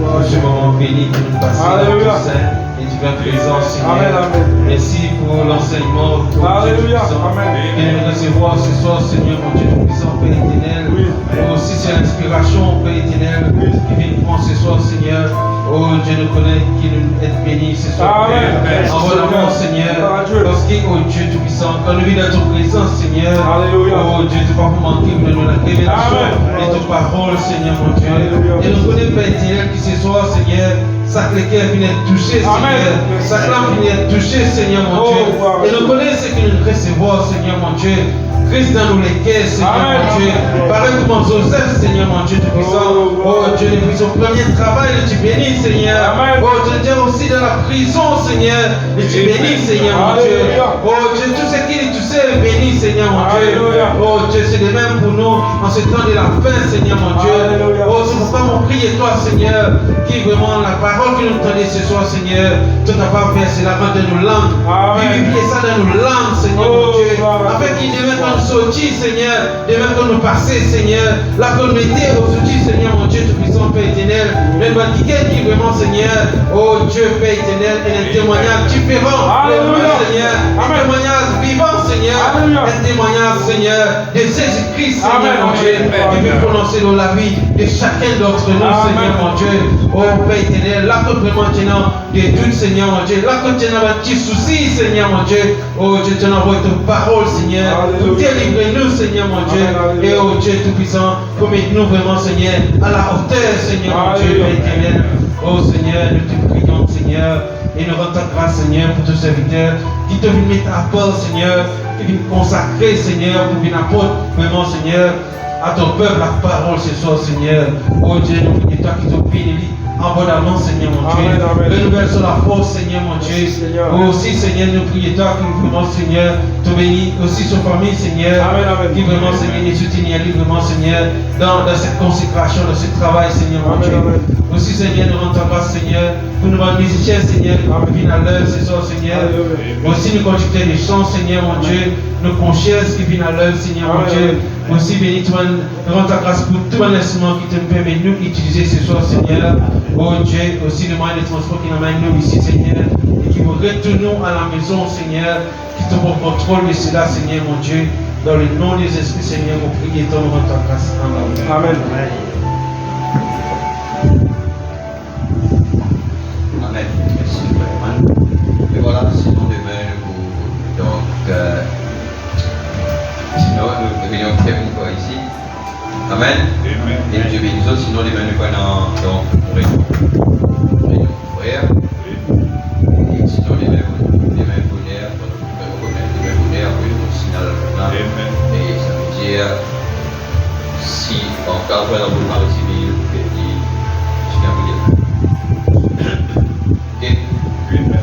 Gloire à ce Dieu. moment béni que nous passons dans Alléluia. ton sein et divin présent, Amen, Seigneur. amen. Merci pour l'enseignement, pour Alléluia. Amen. Et nous recevoir ce soir, Seigneur, mon Dieu Tout-Puissant, Père éternel. Oui. Oh, aussi c'est l'inspiration, Père éternel, qui vient nous prendre ce soir, Seigneur. Oh, Dieu nous connaît, qui nous est béni ce soir. Amen. Abondamment, Seigneur. Gloire à Dieu. Parce que, oh Dieu Tout-Puissant, quand nous vivons dans ton présence, Seigneur. Alléluia. Oh Dieu, tu vas pas manquer de nous la révélation Amen. de ton parole, Seigneur, mon Dieu. Alléluia. Et nous connaissons, Père éternel, qui ce soir, Seigneur, ça que les cœurs viennent être touchés, Amen. Seigneur. Ça que l'âme vienne être touchée, Seigneur, mon Oh, Dieu. gloire à Et nous Dieu. connaissons ce que nous recevons, Seigneur, mon Dieu. Christ dans nous les cœurs, Seigneur, Amen. mon Dieu. Pareil comme Joseph, Seigneur, mon Dieu, Tout-Puissant. Oh Dieu, depuis son premier travail, tu bénis, Seigneur. Amen. Oh Dieu, aussi dans la prison, Seigneur. Et tu bénis, Seigneur, mon Dieu. Alléluia. Oh Dieu, tout ce qu'il tu sais, bénis, Seigneur, mon Dieu. Alléluia. Oh Dieu, c'est de même pour nous en ce temps de la fin, Seigneur, mon Dieu. Alléluia. Oh, c'est pourquoi mon prier, toi, Seigneur, qui vraiment la parole que nous entendons ce soir, Seigneur, tout capable de faire cela dans nos langues. Amen. Vivifier ça dans nos langues, Seigneur, Oh, mon Dieu. gloire à Afin Dieu. qu'il devienne quand nous sortis, Seigneur, devienne quand nous passer, Seigneur, la communauté aujourd'hui, Seigneur, mon Dieu, tout-puissant, Père éternel. Mais quelqu'un qui vraiment, Seigneur, oh Dieu, Père éternel, et un témoignage différent, Alléluia. Seigneur, un Amen. témoignage vivant, Seigneur, Alléluia. un témoignage, Seigneur, de Jésus-Christ, Amen, Seigneur, mon Dieu, amen. qui peut prononcer dans la vie de chacun d'entre nous, Amen. Seigneur, mon Dieu. Oh, Père éternel, là que vraiment tenant des doutes, Seigneur, mon Dieu, là que tenant un petit souci, Seigneur, mon Dieu. Oh, Dieu, tu envoies ta parole, Seigneur, pour Alléluia. délivrer nous, Seigneur, mon Dieu. Amen, Et alléluia. oh, Dieu tout-puissant, pour mettre nous vraiment, Seigneur, à la hauteur, Seigneur, mon Dieu, Alléluia. Père éternel. Oh, Seigneur, nous te prions, Seigneur, et nous rendons ta grâce, Seigneur, pour tous ces serviteurs qui te viennent mettre à part, Seigneur, qui viennent consacrer, Seigneur, pour venir apporter vraiment, Seigneur, à ton peuple la parole ce soir, Seigneur. Oh Dieu, nous prions toi qui te bénis abondamment, Seigneur, mon Dieu. Amen, amen. Renouvelle sur la force, Seigneur, mon Dieu. Merci, Seigneur. Oh, aussi, Seigneur, nous prions toi qui vraiment, Seigneur, te bénis aussi son famille, Seigneur. Amen, amen. Qui vraiment, Seigneur, les soutenir librement, Seigneur, dans cette consécration, dans ce travail, Seigneur, mon Amen, Dieu. amen. Aussi, Seigneur, nous rendons ta grâce, Seigneur, pour nous rendre musiciens, Seigneur, qui viennent à l'heure ce soir, Seigneur. Alléluia. Aussi, nous conducteurs des chants, Seigneur, mon Dieu, nos consciences qui viennent à l'heure, Seigneur, mon Amen. Dieu. Aussi, bénis toi, nous rendons ta grâce pour tout un instrument qui te permet de nous utiliser ce soir, Seigneur. Oh Dieu, aussi le moyen de transport qui nous amène nous ici, Seigneur, et qui nous retournons à la maison, Seigneur, qui te prend contrôle de cela, Seigneur, mon Dieu. Dans le nom des esprits, Seigneur, nous prions et nous rendons ta grâce. Amen. Amen. Amen. Merci, Frère. Et voilà, sinon demain, sinon nous réunions Kevin quoi ici. Amen. Amen. Et Dieu bénisse nous autres, sinon demain nous prenons donc réunion frère. Et sinon demain bonheur, demain bonheur, oui, on signale maintenant. Amen. Et ça veut dire, si encore après la boulevard civil, vous faites dire, je viens vous dire. Ok? Amen.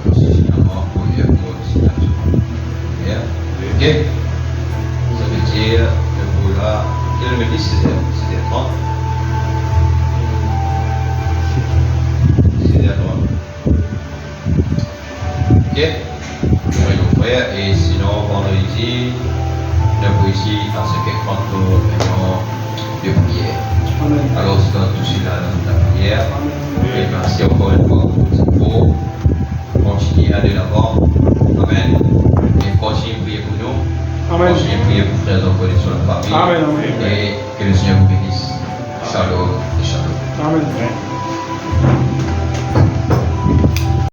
Alors, c'est finalement pour dire mot de signature. Ok? Ça veut dire, le boulevard, il me dit 6h30. 6h30. Ok? Voyons frère, et sinon vendredi, nous ici à 5h30 pour réunion de prière. Amen. Alors, c'est dans tout cela dans la prière. Et merci encore une fois pour continuer à aller l'avant. Amen. Et continuez à prier pour nous. Amen. Continuez à prier pour frères encore sur la famille. Amen, amen. Et que le Seigneur vous bénisse. Shalom et shalom. Amen.